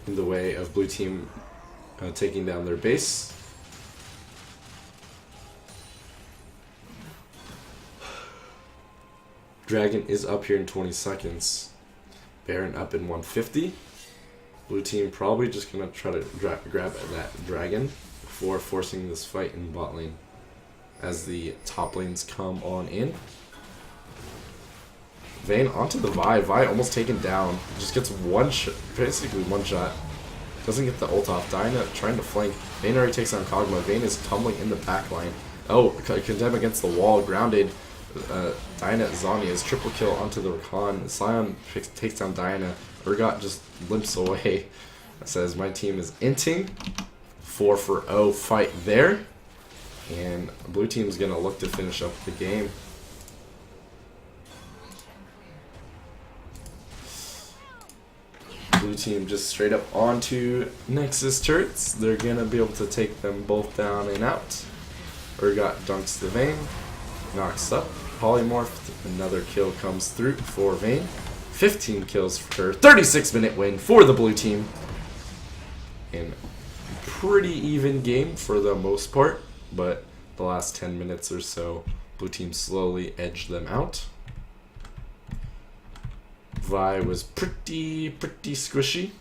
In the way of blue team taking down their base. Dragon is up here in 20 seconds. Baron up in 150. Blue team probably just gonna try to grab that dragon before forcing this fight in bot lane as the top lanes come on in. Vayne onto the Vi. Vi almost taken down. Just gets one shot, basically one shot. Doesn't get the ult off. Diana trying to flank. Vayne already takes on Kog'Maw. Vayne is tumbling in the back line. Oh, condemn against the wall. Grounded. Diana Zani is triple kill onto the Rakan. Sion takes down Diana. Urgot just limps away. It says my team is inting. 4-for-0 fight there. And blue team's going to look to finish up the game. Blue team just straight up onto Nexus turrets. They're going to be able to take them both down and out. Urgot dunks the Vayne. Knocks up. Polymorphed. Another kill comes through for Vayne. 15 kills for her. 36-minute win for the blue team. And pretty even game for the most part. But the last 10 minutes or so, blue team slowly edged them out. Vi was pretty squishy.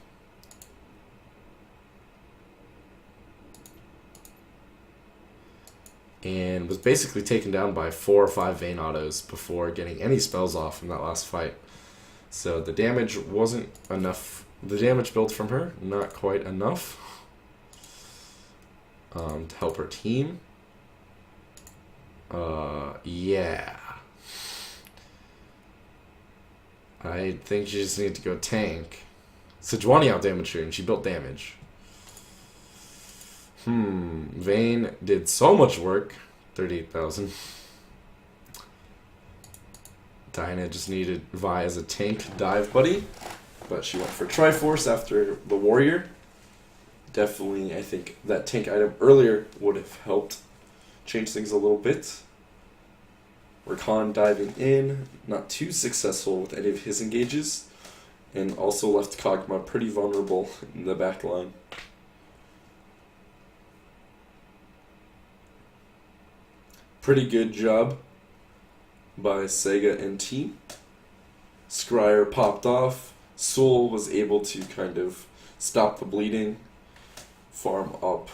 And was basically taken down by 4 or 5 Vayne autos before getting any spells off in that last fight. So the damage wasn't enough. The damage build from her, not quite enough to help her team. Yeah. I think she just needed to go tank. Sejuani outdamaged her and she built damage. Vayne did so much work. 38,000. Diana just needed Vi as a tank dive buddy. But she went for Triforce after the Warrior. Definitely, I think that tank item earlier would have helped change things a little bit. Rakan diving in, not too successful with any of his engages. And also left Kog'Maw pretty vulnerable in the back line. Pretty good job by Sega and team. Scryer popped off. Soul was able to kind of stop the bleeding, farm up,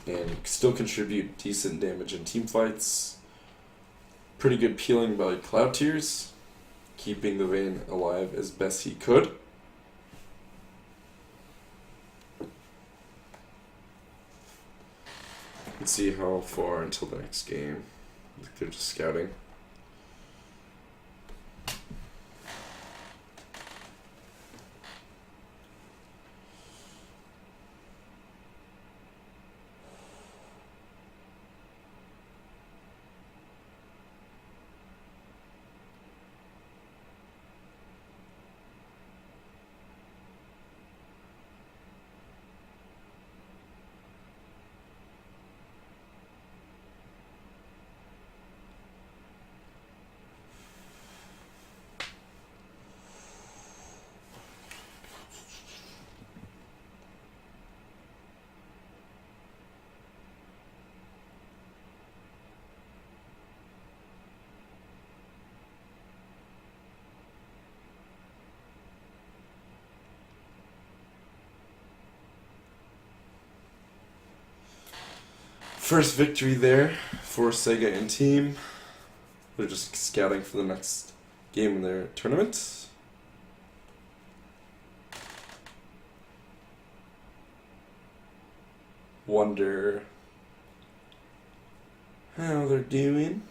and still contribute decent damage in team fights. Pretty good peeling by Cloud Tears, keeping the Vayne alive as best he could. Let's see how far until the next game. I think they're just scouting. First victory there for Sega and team. They're just scouting for the next game in their tournament. Wonder how they're doing.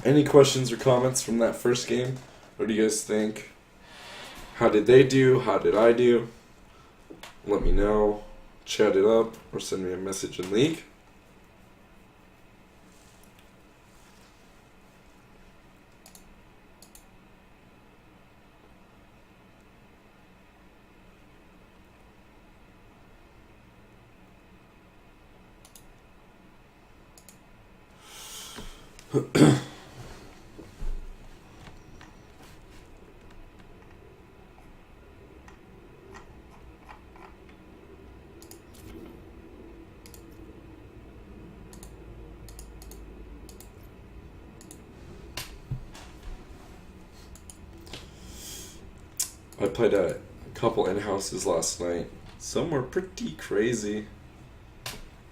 Any questions or comments from that first game? What do you guys think? How did they do? How did I do? Let me know. Chat it up or send me a message in League. I played a couple in-houses last night. Some were pretty crazy.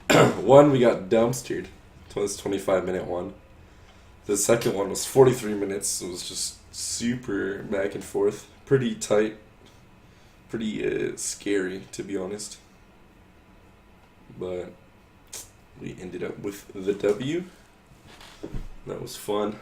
One, we got dumpstered. It was 25-minute one. The second one was 43 minutes. It was just super back and forth. Pretty tight. Pretty scary, to be honest. But we ended up with the W. That was fun.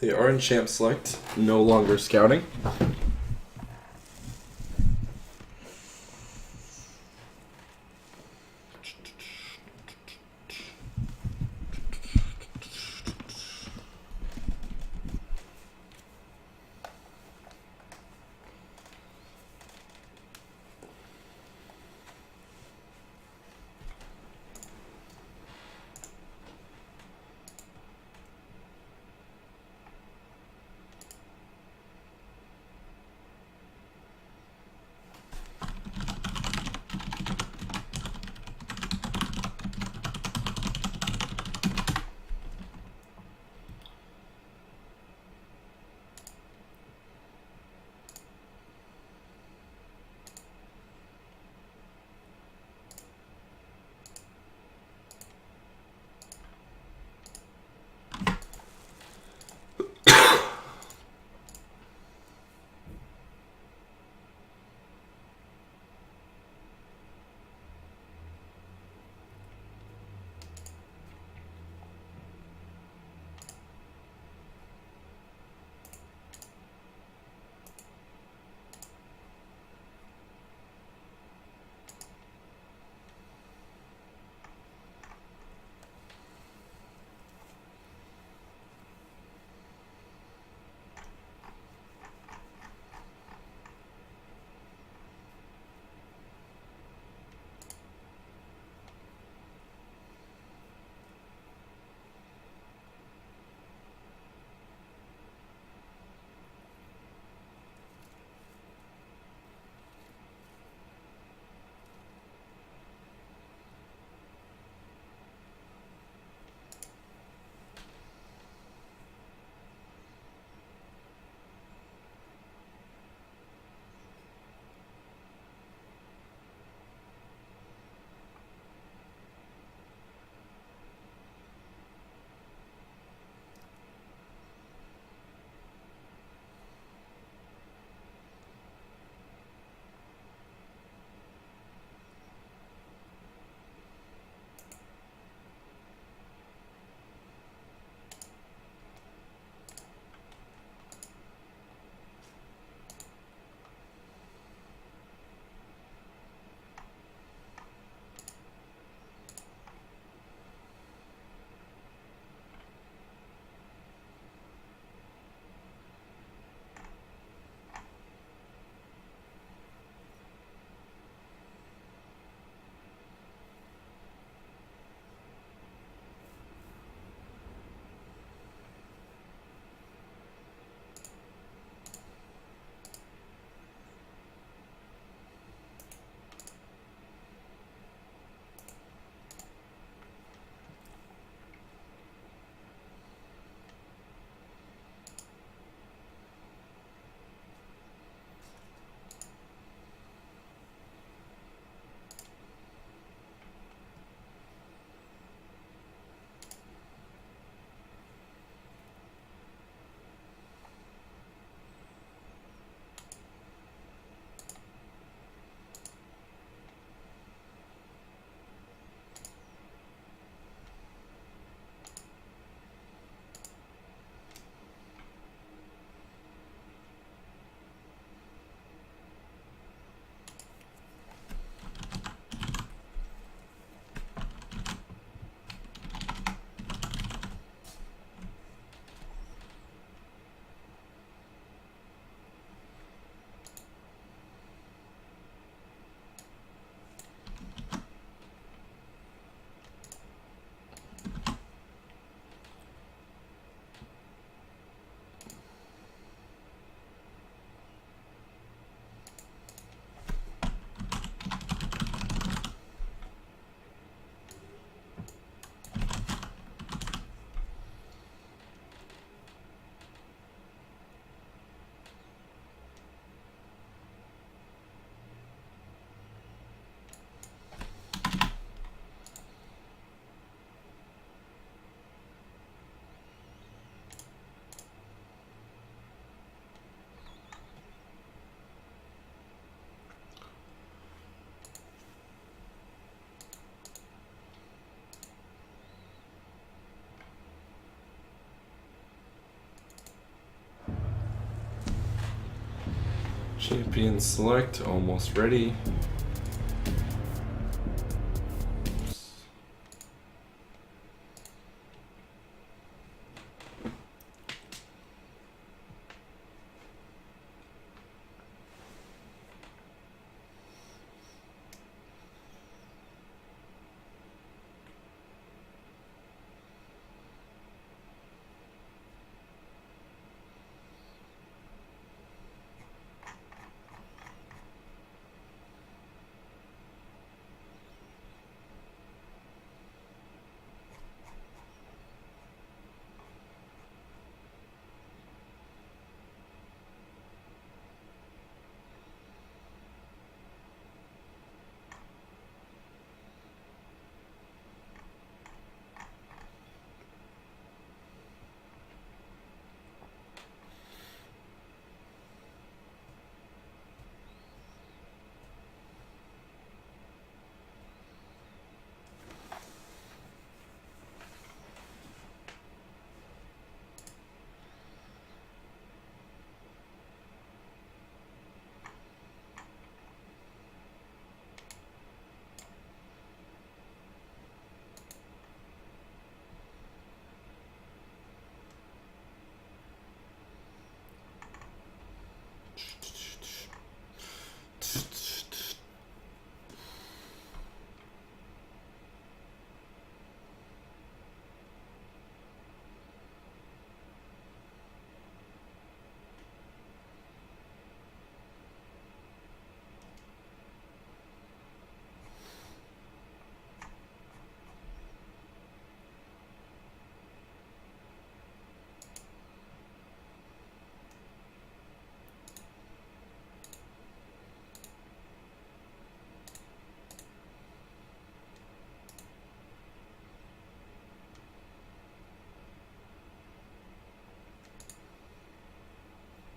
They are in Champ Select, no longer scouting. Champion select, almost ready.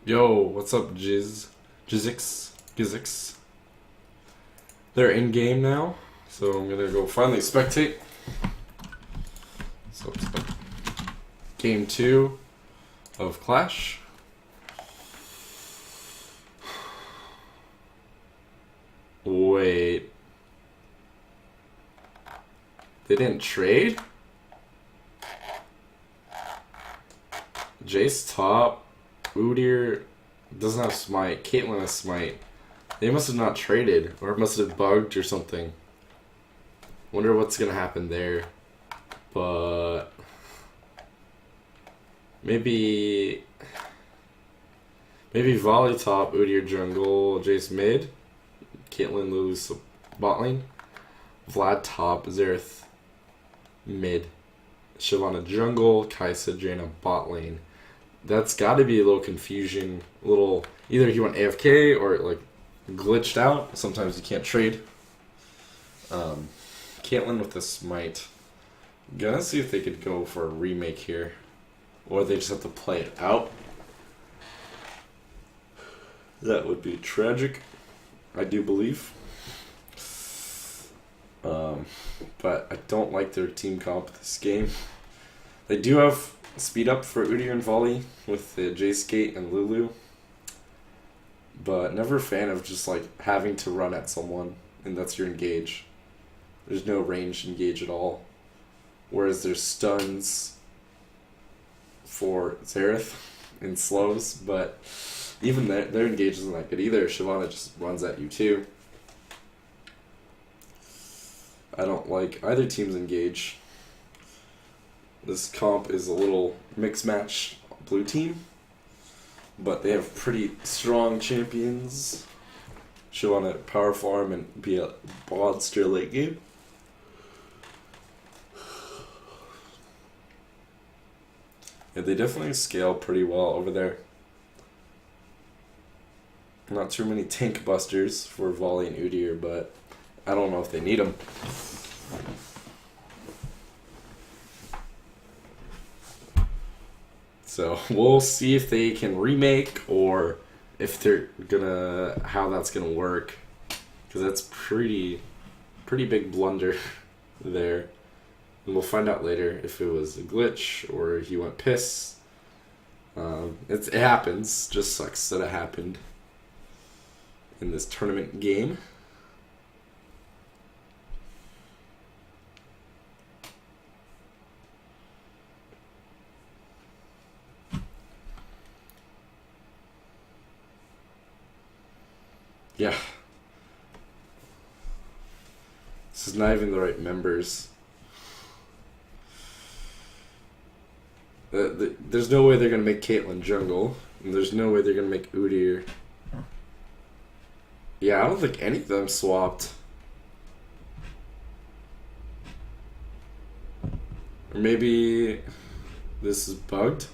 Yo, what's up, Jizzix? They're in game now, so I'm gonna go finally spectate. So, game 2 of Clash. Wait. They didn't trade? Jace top. Udyr doesn't have smite. Caitlyn has smite. They must have not traded, or it must have bugged or something. Wonder what's gonna happen there. But maybe Volley top, Udyr jungle, Jace mid, Caitlyn lose bot lane, Vlad top, Xerath mid, Shyvana jungle, Kai'Sa, Jaina bot lane. That's got to be a little confusion. Either he went AFK or like glitched out. Sometimes you can't trade. Caitlyn with the smite. Gonna see if they could go for a remake here, or they just have to play it out. That would be tragic, I do believe. But I don't like their team comp this game. They do have speed up for Udyr and Volley with the Jace Gate and Lulu, but never a fan of just like having to run at someone and that's your engage. There's no range engage at all, whereas there's stuns for Xerath and slows, but even their engage isn't that good either. Shyvana just runs at you too. I don't like either team's engage. This comp is a little mix match blue team, but they have pretty strong champions. Shyvana power farm and be a monster late game. Yeah, they definitely scale pretty well over there. Not too many tank busters for Volley and Udyr, but I don't know if they need them. So we'll see if they can remake or if they're gonna how that's gonna work, because that's pretty big blunder there, and we'll find out later if it was a glitch or he went piss. It happens. Just sucks that it happened. in this tournament game. Yeah. This is not even the right members. There's no way they're going to make Caitlyn jungle. And there's no way they're going to make Udyr. Yeah, I don't think any of them swapped. Or maybe this is bugged?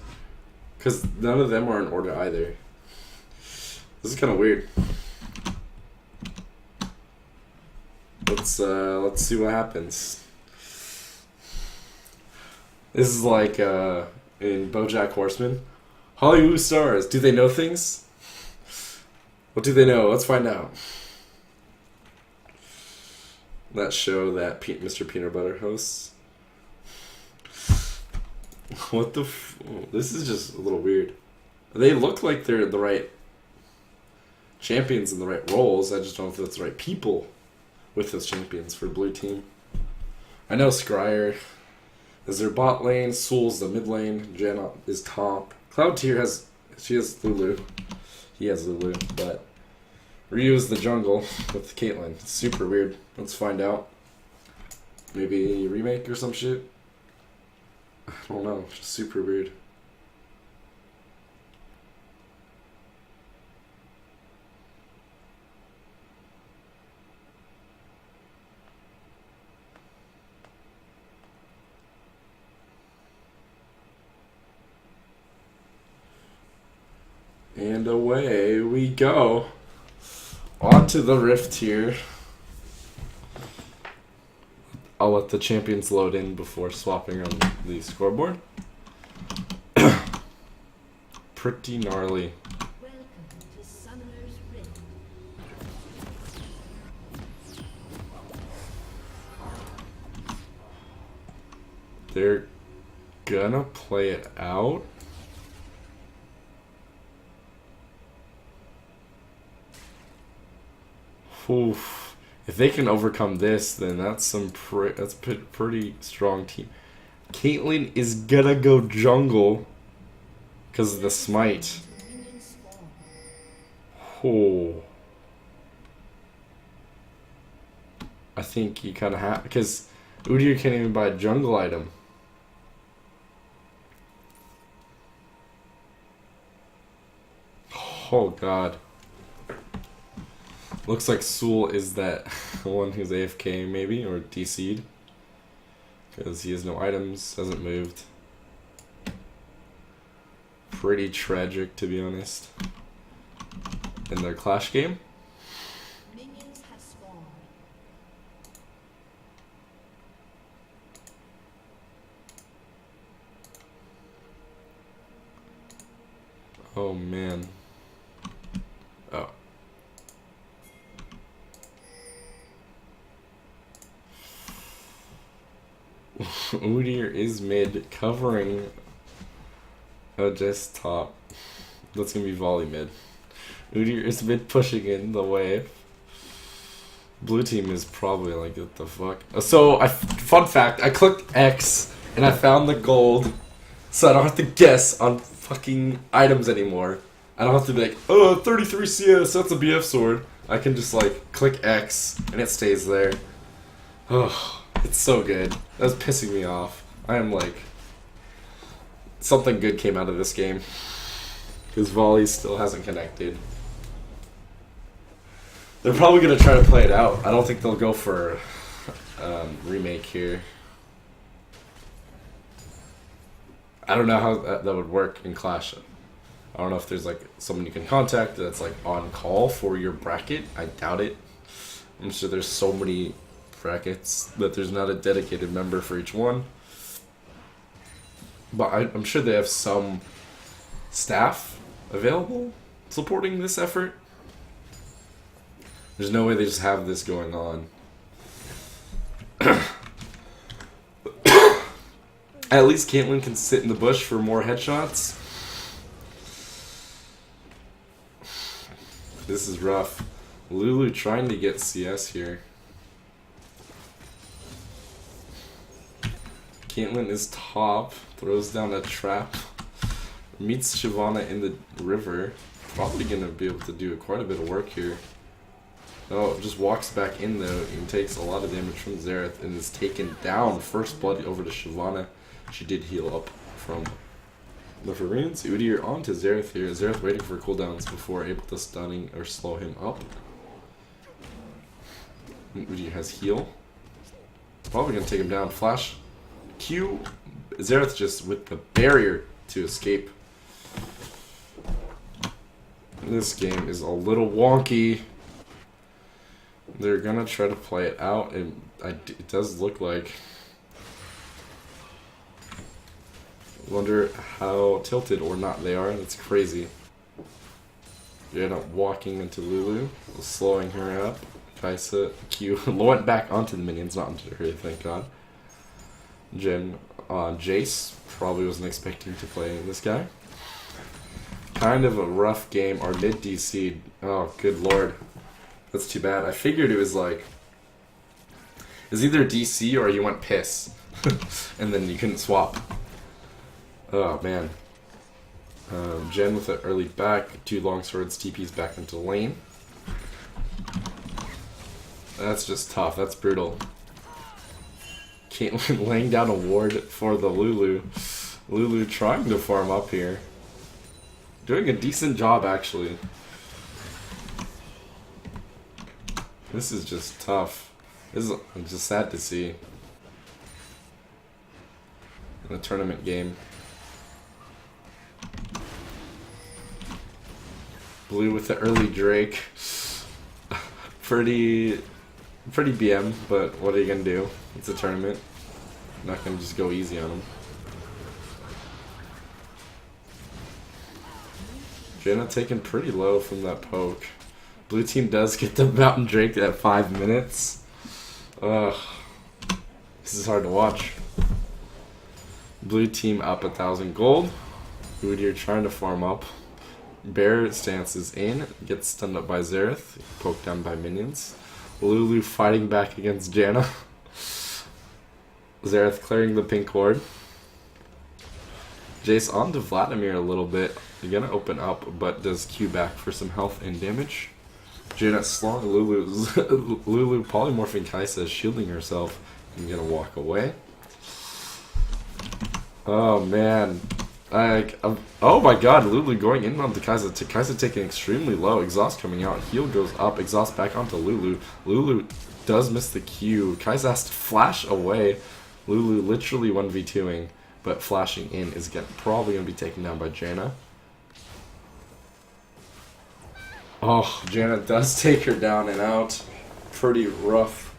Because none of them are in order either. This is kind of weird. Let's see what happens. This is like in BoJack Horseman. Hollywood stars, do they know things? What do they know? Let's find out. That show that Mr. Peanut Butter hosts. What the this is just a little weird. They look like they're the right champions in the right roles. I just don't know if that's the right people with those champions for blue team. I know Scryer is their bot lane, Soul's the mid lane, Janna is top. Cloud Tier has Lulu. He has Lulu, but Ryu is the jungle with Caitlyn. It's super weird. Let's find out. Maybe a remake or some shit. I don't know. Just super weird. And away we go. On to the Rift here. I'll let the champions load in before swapping on the scoreboard. Pretty gnarly. Welcome to Summoner's Rift. They're gonna play it out. Oof. If they can overcome this, then that's pretty strong team. Caitlyn is gonna go jungle because of the smite. Oh. I think you kind of have, because Udyr can't even buy a jungle item. Oh god. Looks like Soul is that one who's AFK maybe, or DC'd. Because he has no items, hasn't moved. Pretty tragic, to be honest. In their Clash game. Minions have spawned. Oh man. Oh. Udyr is mid, covering just top. That's gonna be volley mid. Udyr is mid, pushing in the wave. Blue team is probably like, what the fuck? So, fun fact, I clicked X and I found the gold, so I don't have to guess on fucking items anymore. I don't have to be like, oh, 33 CS, that's a BF sword. I can just like click X and it stays there. Oh. It's so good. That was pissing me off. I am like... Something good came out of this game. Because volley still hasn't connected. They're probably going to try to play it out. I don't think they'll go for remake here. I don't know how that would work in Clash. I don't know if there's like someone you can contact that's like on call for your bracket. I doubt it. I'm sure there's so many brackets that there's not a dedicated member for each one, but I'm sure they have some staff available supporting this effort. There's no way they just have this going on. At least Caitlyn can sit in the bush for more headshots. This is rough. Lulu trying to get CS here. Caitlyn is top, throws down a trap, meets Shyvana in the river. Probably gonna be able to do quite a bit of work here. Oh, just walks back in though and takes a lot of damage from Xerath and is taken down. First blood over to Shyvana. She did heal up from the Varins. Udyr onto Xerath here. Xerath waiting for cooldowns before able to stunning or slow him up. And Udyr has heal. Probably gonna take him down. Flash. Q. Xerath just with the barrier to escape. This game is a little wonky. They're gonna try to play it out, and it does look like. Wonder how tilted or not they are. That's crazy. You're not walking into Lulu, slowing her up. Kaisa, Q, went back onto the minions, not onto her, thank God. Jin, Jace, probably wasn't expecting to play this guy. Kind of a rough game. Our mid DC, oh good lord. That's too bad. I figured it was like, it's either DC or you went piss. And then you couldn't swap. Oh man. Jen with an early back, 2 long swords, TP's back into lane. That's just tough, that's brutal. Caitlyn laying down a ward for the Lulu. Lulu trying to farm up here. Doing a decent job actually. This is just tough. This is just sad to see. In a tournament game. Blue with the early Drake. pretty BM, but what are you gonna do? It's a tournament. Not gonna just go easy on him. Jaina taken pretty low from that poke. Blue team does get the Mountain Drake at 5 minutes. Ugh. This is hard to watch. Blue team up 1,000 gold. Udyr trying to farm up. Bear stance is in. Gets stunned up by Xerath. Poked down by minions. Lulu fighting back against Janna. Xerath clearing the pink ward. Jace on to Vladimir a little bit. You're gonna open up, but does Q back for some health and damage. Jaina slowing Lulu polymorphing Kaisa, shielding herself. I'm gonna walk away. Oh man. Oh my god, Lulu going in onto Kaisa. Kaisa taking extremely low. Exhaust coming out. Heal goes up. Exhaust back onto Lulu. Lulu does miss the Q. Kaisa has to flash away. Lulu literally 1v2ing, but flashing in is probably going to be taken down by Jaina. Oh, Jaina does take her down and out. Pretty rough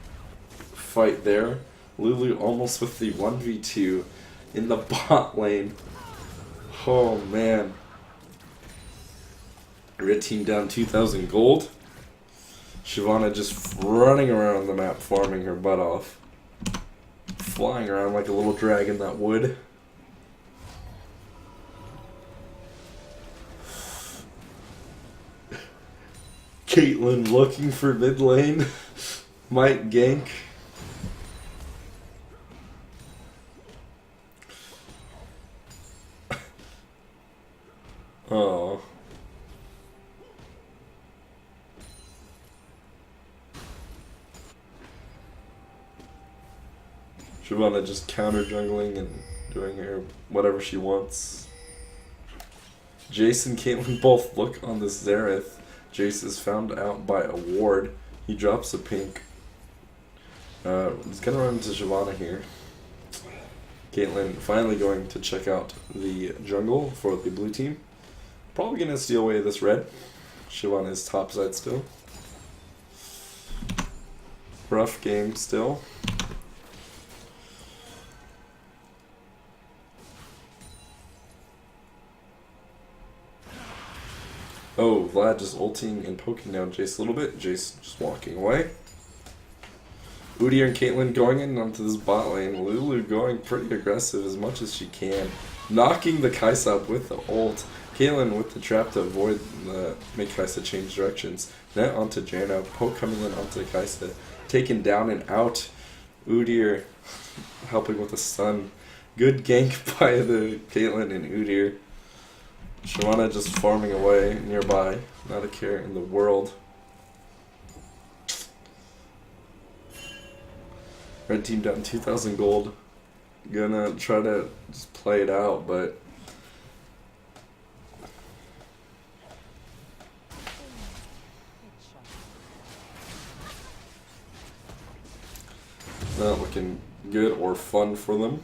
fight there. Lulu almost with the 1v2 in the bot lane. Oh man. Red team down 2,000 gold. Shyvana just running around the map farming her butt off. Flying around like a little dragon that would. Caitlyn looking for mid lane. Might gank. Oh. Shyvana just counter jungling and doing her whatever she wants. Jace and Caitlyn both look on this Xerath. Jace is found out by a ward. He drops a pink. He's gonna run into Shyvana here. Caitlyn finally going to check out the jungle for the blue team. Probably gonna steal away this red. Shyvana is topside still. Rough game still. Oh, Vlad just ulting and poking down Jace a little bit. Jace just walking away. Udyr and Caitlyn going in onto this bot lane. Lulu going pretty aggressive as much as she can. Knocking the Kaisa up with the ult. Caitlyn with the trap to avoid make Kaisa change directions. Net onto Janna. Poke coming in onto Kaisa. Taken down and out. Udyr helping with the stun. Good gank by the Caitlyn and Udyr. Shyvana just farming away nearby. Not a care in the world. Red team down 2,000 gold. Gonna try to just play it out, but not looking good or fun for them.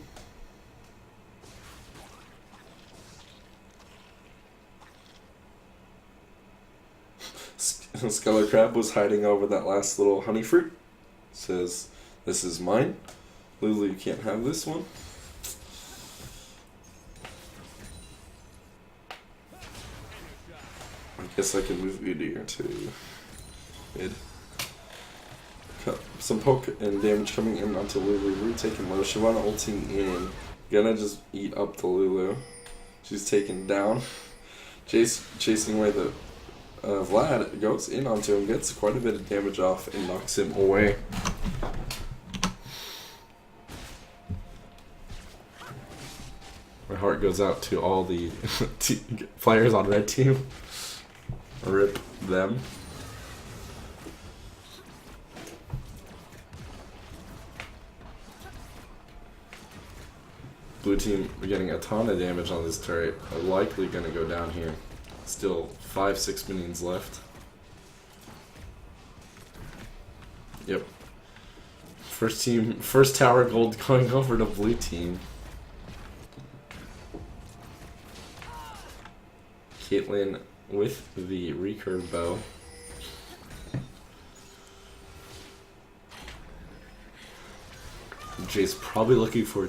Skeller Crab was hiding over that last little honey fruit. Says, "This is mine. Lulu, you can't have this one." I guess I can move Udyr to mid. Some poke and damage coming in onto Lulu. Root taking low. Shyvana ulting in. Gonna just eat up the Lulu. She's taken down. Jace chasing away the Vlad goes in onto him, gets quite a bit of damage off, and knocks him away. My heart goes out to all the players on red team. Rip them. Blue team are getting a ton of damage on this turret. Are likely going to go down here. Still 5-6 minions left. Yep. First tower gold going over to blue team. Caitlyn with the recurve bow. Jay's probably looking for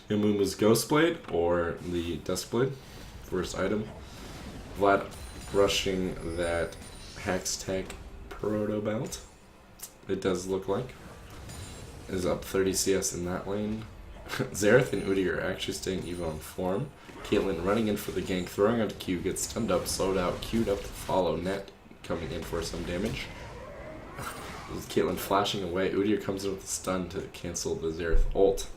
Yamumu's Ghost Blade or the Dusk Blade. First item. Vlad rushing that Hextech Proto Belt. It does look like. Is up 30 CS in that lane. Xerath and Udyr are actually staying even on form. Caitlyn running in for the gank, throwing out a Q, gets stunned up, slowed out, queued up to follow. Net coming in for some damage. With Caitlyn flashing away, Udyr comes in with a stun to cancel the Xerath ult.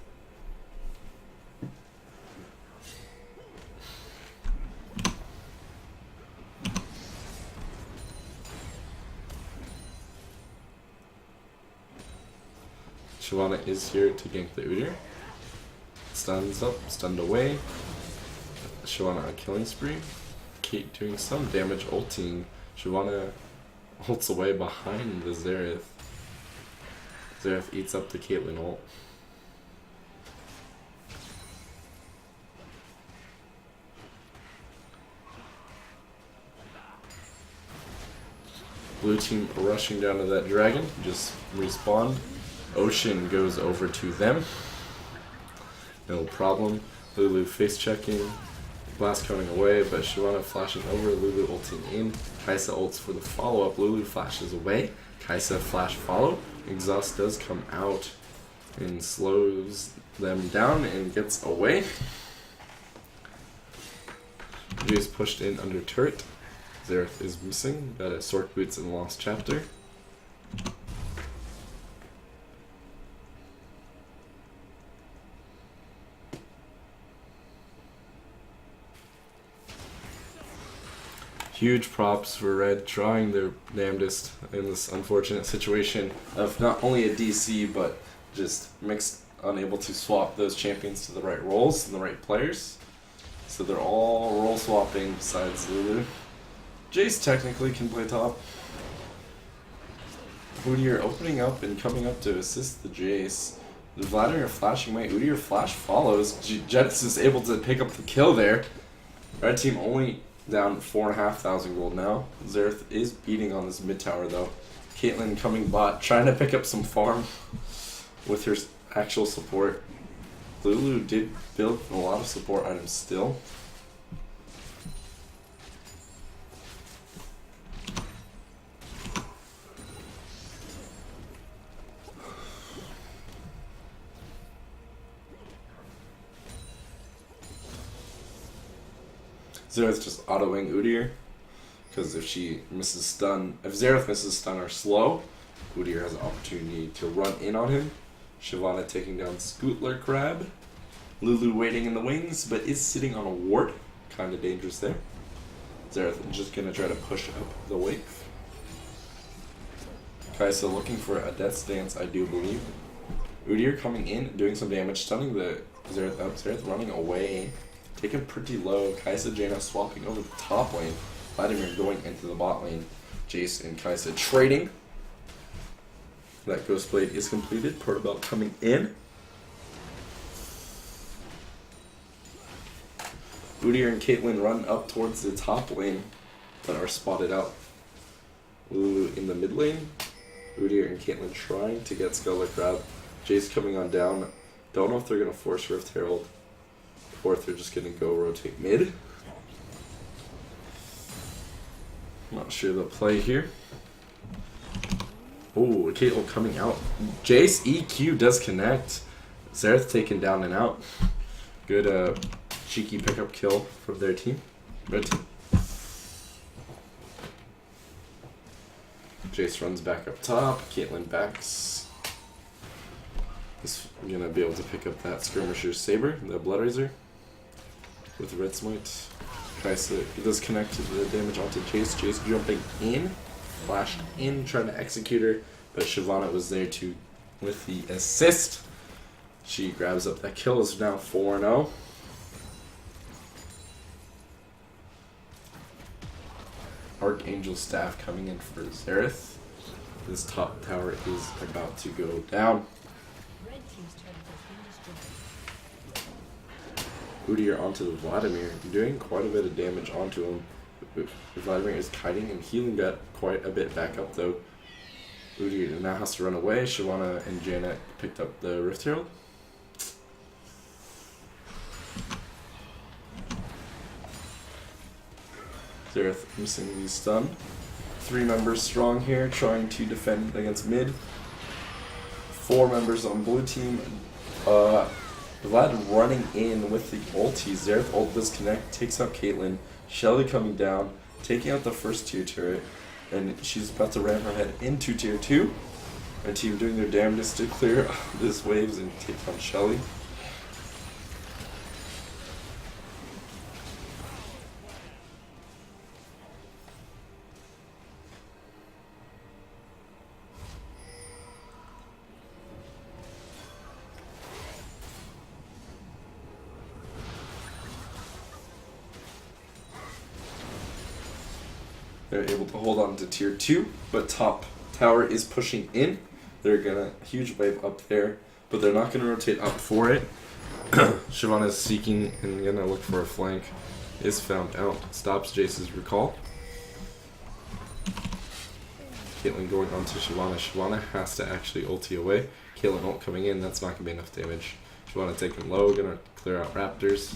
Shyvana is here to gank the Udyr. Stuns up, stunned away. Shyvana on killing spree. Kate doing some damage ulting. Shyvana ults away behind the Xerath. Xerath eats up the Caitlyn ult. Blue team rushing down to that dragon. Just respawned. Ocean goes over to them. No problem. Lulu face checking. Blast coming away, but Shyvana flashing over. Lulu ulting in. Kaisa ults for the follow up. Lulu flashes away. Kaisa flash follow. Exhaust does come out and slows them down and gets away. Jace pushed in under turret. Xerath is missing. Got a Sork Boots in the Lost Chapter. Huge props for Red trying their damnedest in this unfortunate situation of not only a DC but just mixed, unable to swap those champions to the right roles and the right players. So they're all role swapping besides Lulu. Jace technically can play top. Udyr opening up and coming up to assist the Jace. The Vladimir flashing away. Udyr flash follows. Jets is able to pick up the kill there. Red team only down 4,500 gold now. Xerath is beating on this mid tower though. Caitlyn coming bot, trying to pick up some farm with her actual support. Lulu did build a lot of support items still. Xerath just autoing Udyr, because if Xerath misses stun or slow, Udyr has an opportunity to run in on him. Shyvana taking down Scootler Crab. Lulu waiting in the wings, but is sitting on a ward. Kind of dangerous there. Xerath just going to try to push up the wave. Kai'Sa looking for a death stance, I do believe. Udyr coming in, doing some damage, stunning the Xerath up. Xerath running away. Taken pretty low. Kai'Sa, Jaina swapping over the top lane. Vladimir going into the bot lane. Jace and Kai'Sa trading. That Ghost Blade is completed. Portabelt coming in. Udyr and Caitlyn run up towards the top lane, but are spotted out. Lulu in the mid lane. Udyr and Caitlyn trying to get Sculler Crab. Jace coming on down. Don't know if they're going to force Rift Herald, or if they're just going to go rotate mid. Not sure the play here. Oh, Caitlyn coming out. Jace EQ does connect. Xerath taken down and out. Good cheeky pickup kill from their team. Red team. Jace runs back up top. Caitlyn backs. Is gonna be able to pick up that Skirmisher's Saber, the Blood Razor, with Red Smite. Kai'Sa does connect the damage onto Jace. Jace jumping in, flashed in, trying to execute her, but Shyvana was there to with the assist. She grabs up that kill. Is now 4-0. Archangel Staff coming in for Xerath. This top tower is about to go down. Red team's turret has been destroyed. Udyr onto the Vladimir, doing quite a bit of damage onto him. Vladimir is kiting and healing that quite a bit back up though. Udyr now has to run away. Shyvana and Jaina picked up the Rift Herald. Xerath missing the stun. 3 members strong here, trying to defend against mid. 4 members on blue team. Vlad running in with the ulti. Xerath ult does connect, takes out Caitlyn. Shelly coming down, taking out the first tier turret, and she's about to ram her head into tier 2. My team doing their damnedest to clear this waves and take down Shelly. They're able to hold on to tier 2, but top tower is pushing in. They're gonna huge wave up there, but they're not gonna rotate up for it. Shyvana is seeking and gonna look for a flank. Is found out. Stops Jace's recall. Caitlyn going on to Shyvana. Shyvana has to actually ulti away. Caitlyn ult coming in, that's not gonna be enough damage. Shyvana taking low, gonna clear out Raptors.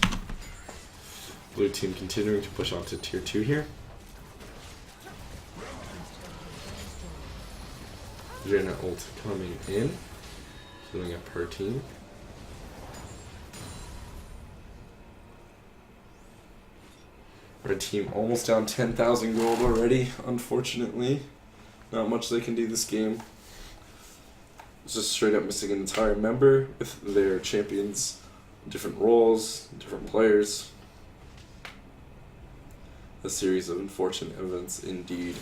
Blue team continuing to push onto tier 2 here. Jaina ult coming in, healing up her team. Red team almost down 10,000 gold already, unfortunately. Not much they can do this game. It's just straight up missing an entire member with their champions, different roles, different players. A series of unfortunate events indeed.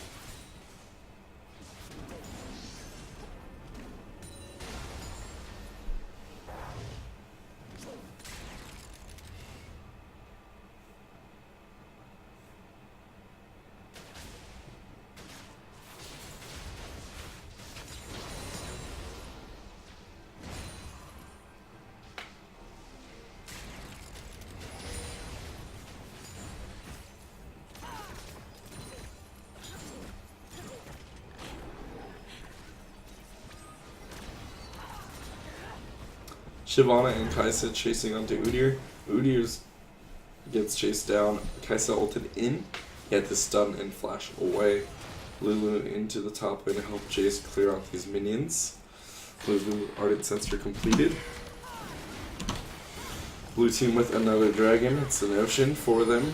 Shyvana and Kai'Sa chasing onto Udyr. Udyr gets chased down. Kai'Sa ulted in. He had to stun and flash away. Lulu into the top lane to help Jace clear out these minions. Lulu Ardent Sensor completed. Blue team with another dragon. It's an ocean for them.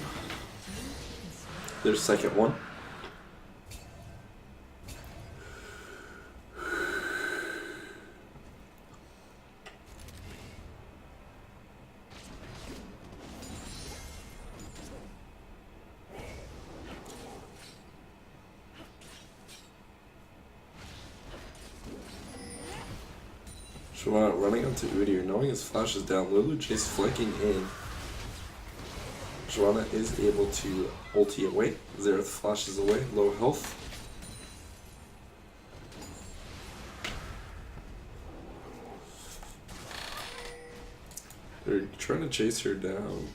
their second one. Shavana running onto Udyr, knowing his flash is down. Lulu Jace flanking in. Shavana is able to ulti away. Xerath flashes away, low health. They're trying to chase her down.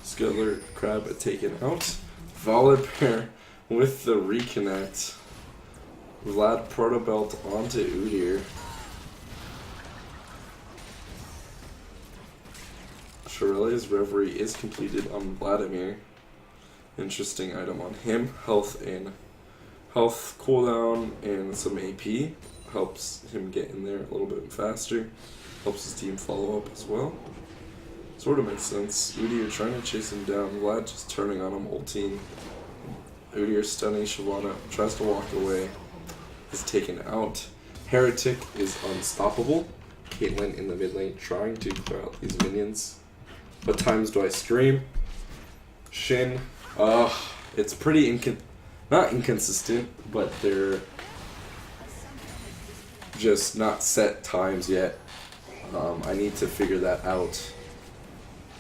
Scuttler Crab taken out. Volibear with the reconnect. Vlad Protobelt onto Udyr. Shirelia's Reverie is completed on Vladimir. Interesting item on him. Health cooldown and some AP. Helps him get in there a little bit faster. Helps his team follow up as well. Sort of makes sense. Udyr trying to chase him down. Vlad just turning on him, ulting. Udyr stunning Shavana. Tries to walk away. Is taken out. Heretic is unstoppable. Caitlyn in the mid lane trying to clear out these minions. What times do I stream? Shin. It's pretty not inconsistent, but they're just not set times yet. I need to figure that out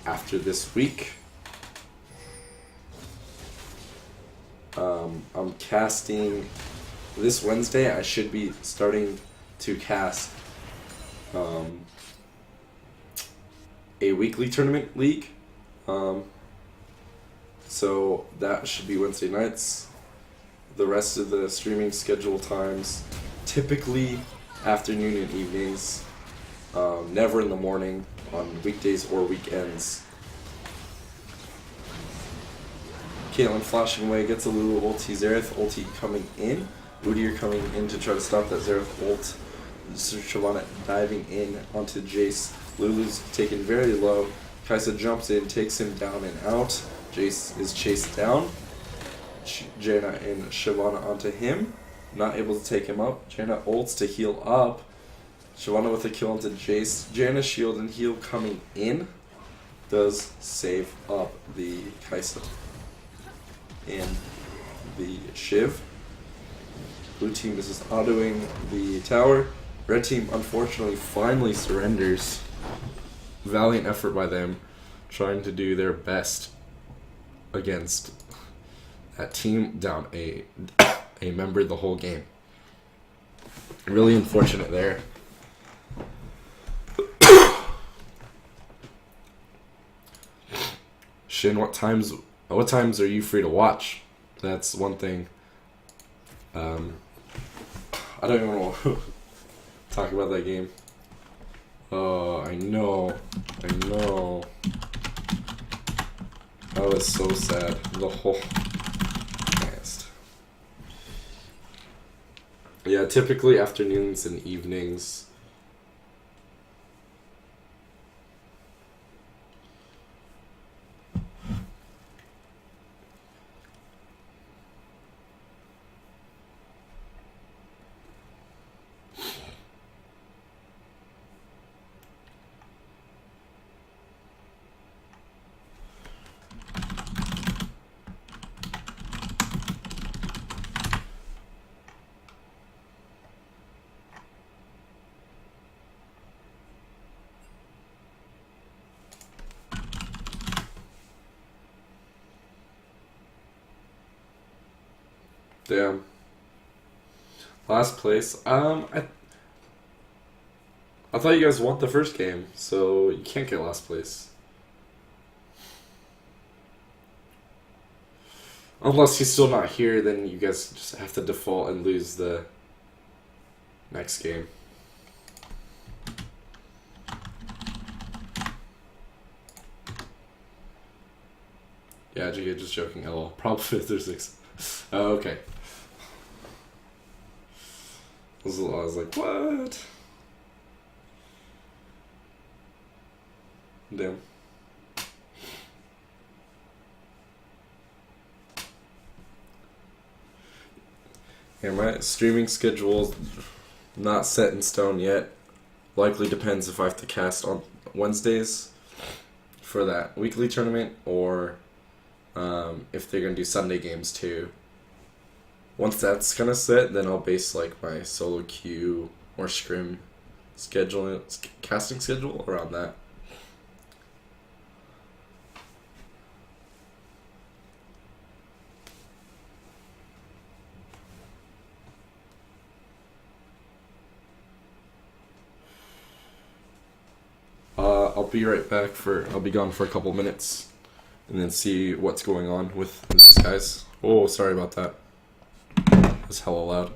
after this week. I'm casting this Wednesday. I should be starting to cast a weekly tournament league. So that should be Wednesday nights. The rest of the streaming schedule times, typically afternoon and evenings, never in the morning on weekdays or weekends. Caitlyn flashing away, gets a Lulu ulti, Xerath ulti coming in, Udyr coming in to try to stop that Xerath ult. Shavana diving in onto Jace. Lulu's taken very low. Kaisa jumps in, takes him down and out. Jace is chased down. Jaina and Shavana onto him. Not able to take him up. Jaina ults to heal up. Shavana with a kill onto Jace. Jaina's shield and heal coming in. Does save up the Kaisa and the Shiv. Blue team is just autoing the tower. Red team unfortunately finally surrenders. Valiant effort by them, trying to do their best against that team down a member the whole game. Really unfortunate there. Shin, what times are you free to watch? That's one thing. I don't even want to talk about that game. Oh, I know. That was so sad. The whole cast. Yeah, typically afternoons and evenings. Damn. Last place. I thought you guys won the first game, so you can't get last place. Unless he's still not here, then you guys just have to default and lose the next game. Yeah, JK, just joking. LOL. Probably 5th or 6th. Oh, okay. I was like, what? Damn. Yeah, my streaming schedule's not set in stone yet. Likely depends if I have to cast on Wednesdays for that weekly tournament or if they're gonna do Sunday games too. Once that's kind of set, then I'll base like my solo queue or scrim schedule, casting schedule around that. I'll be right back for. I'll be gone for a couple minutes, and then see what's going on with these guys. Oh, sorry about that. That's hella loud.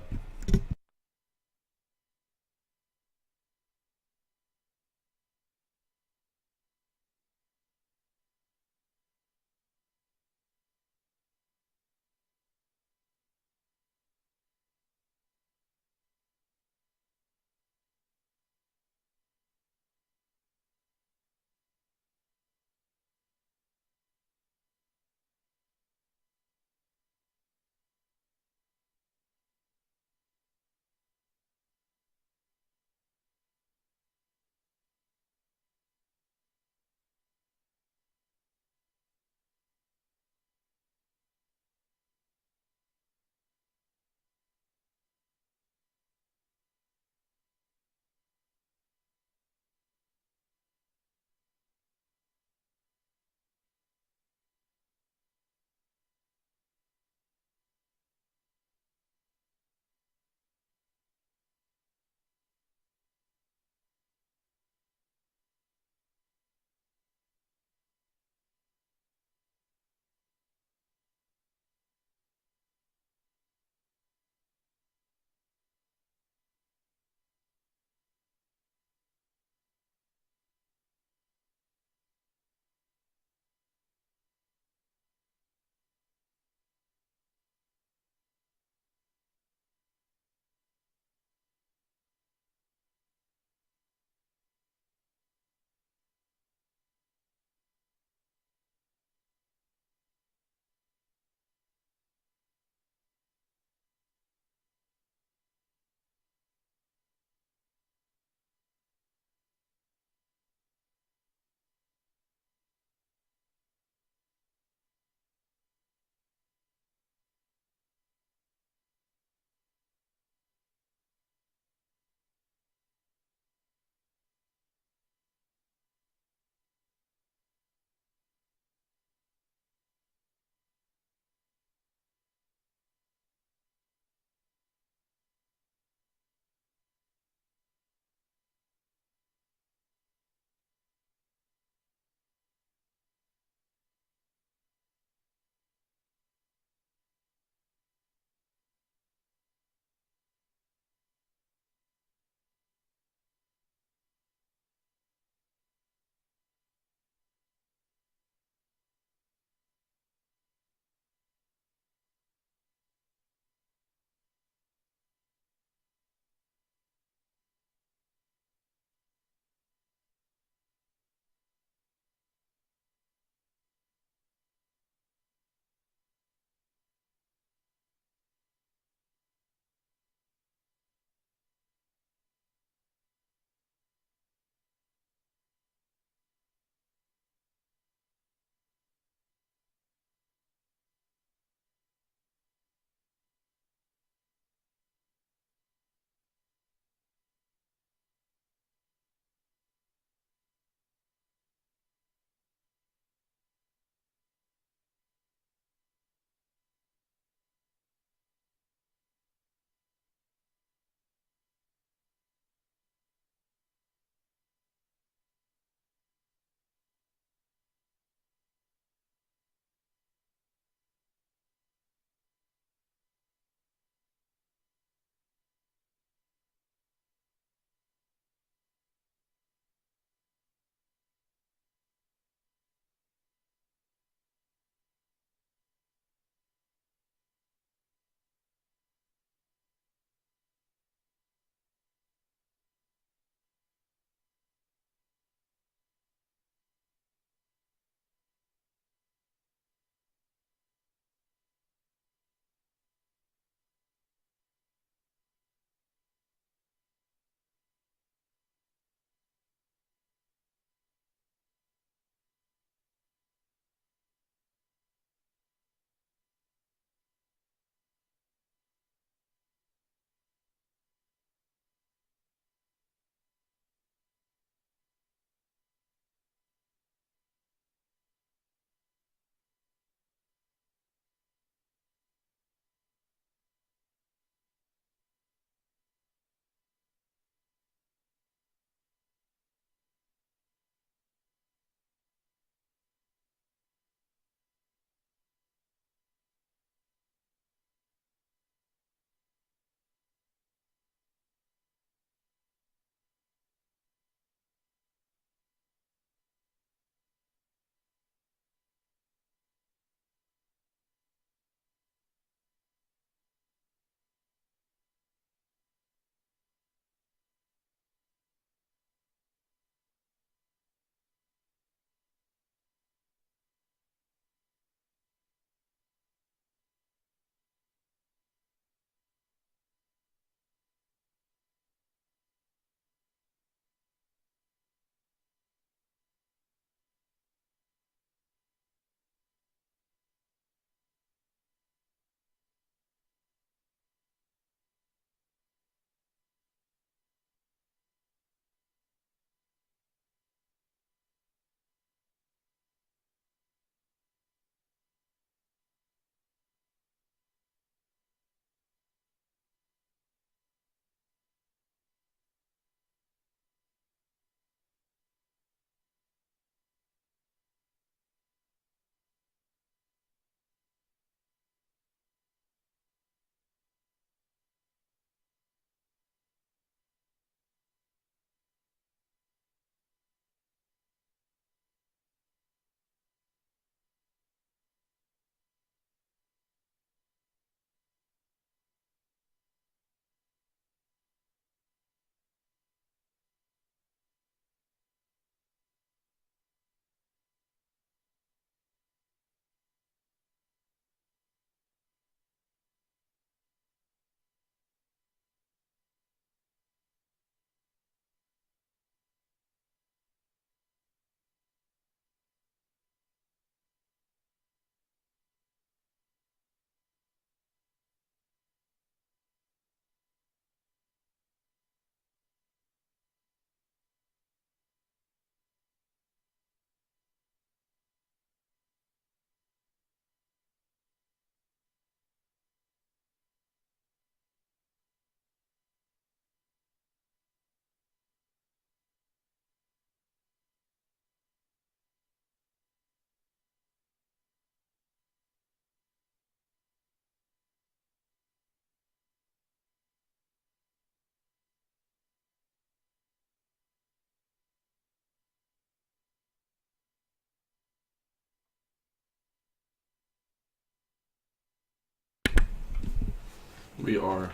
we are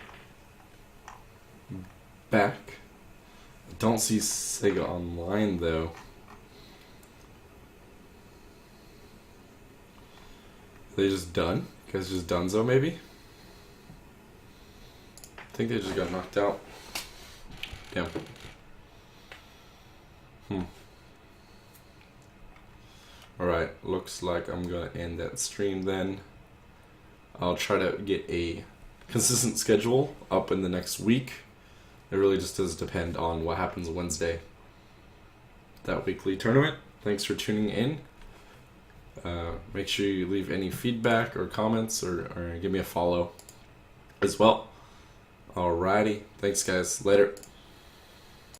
back. I don't see Sega Online though. Are they just done? You guys just donezo maybe? I think they just got knocked out. Yeah. Alright, looks like I'm gonna end that stream then. I'll try to get a consistent schedule up in the next week. It really just does depend on what happens Wednesday. That weekly tournament. Thanks for tuning in. Make sure you leave any feedback or comments or give me a follow as well. Alrighty. Thanks guys. Later.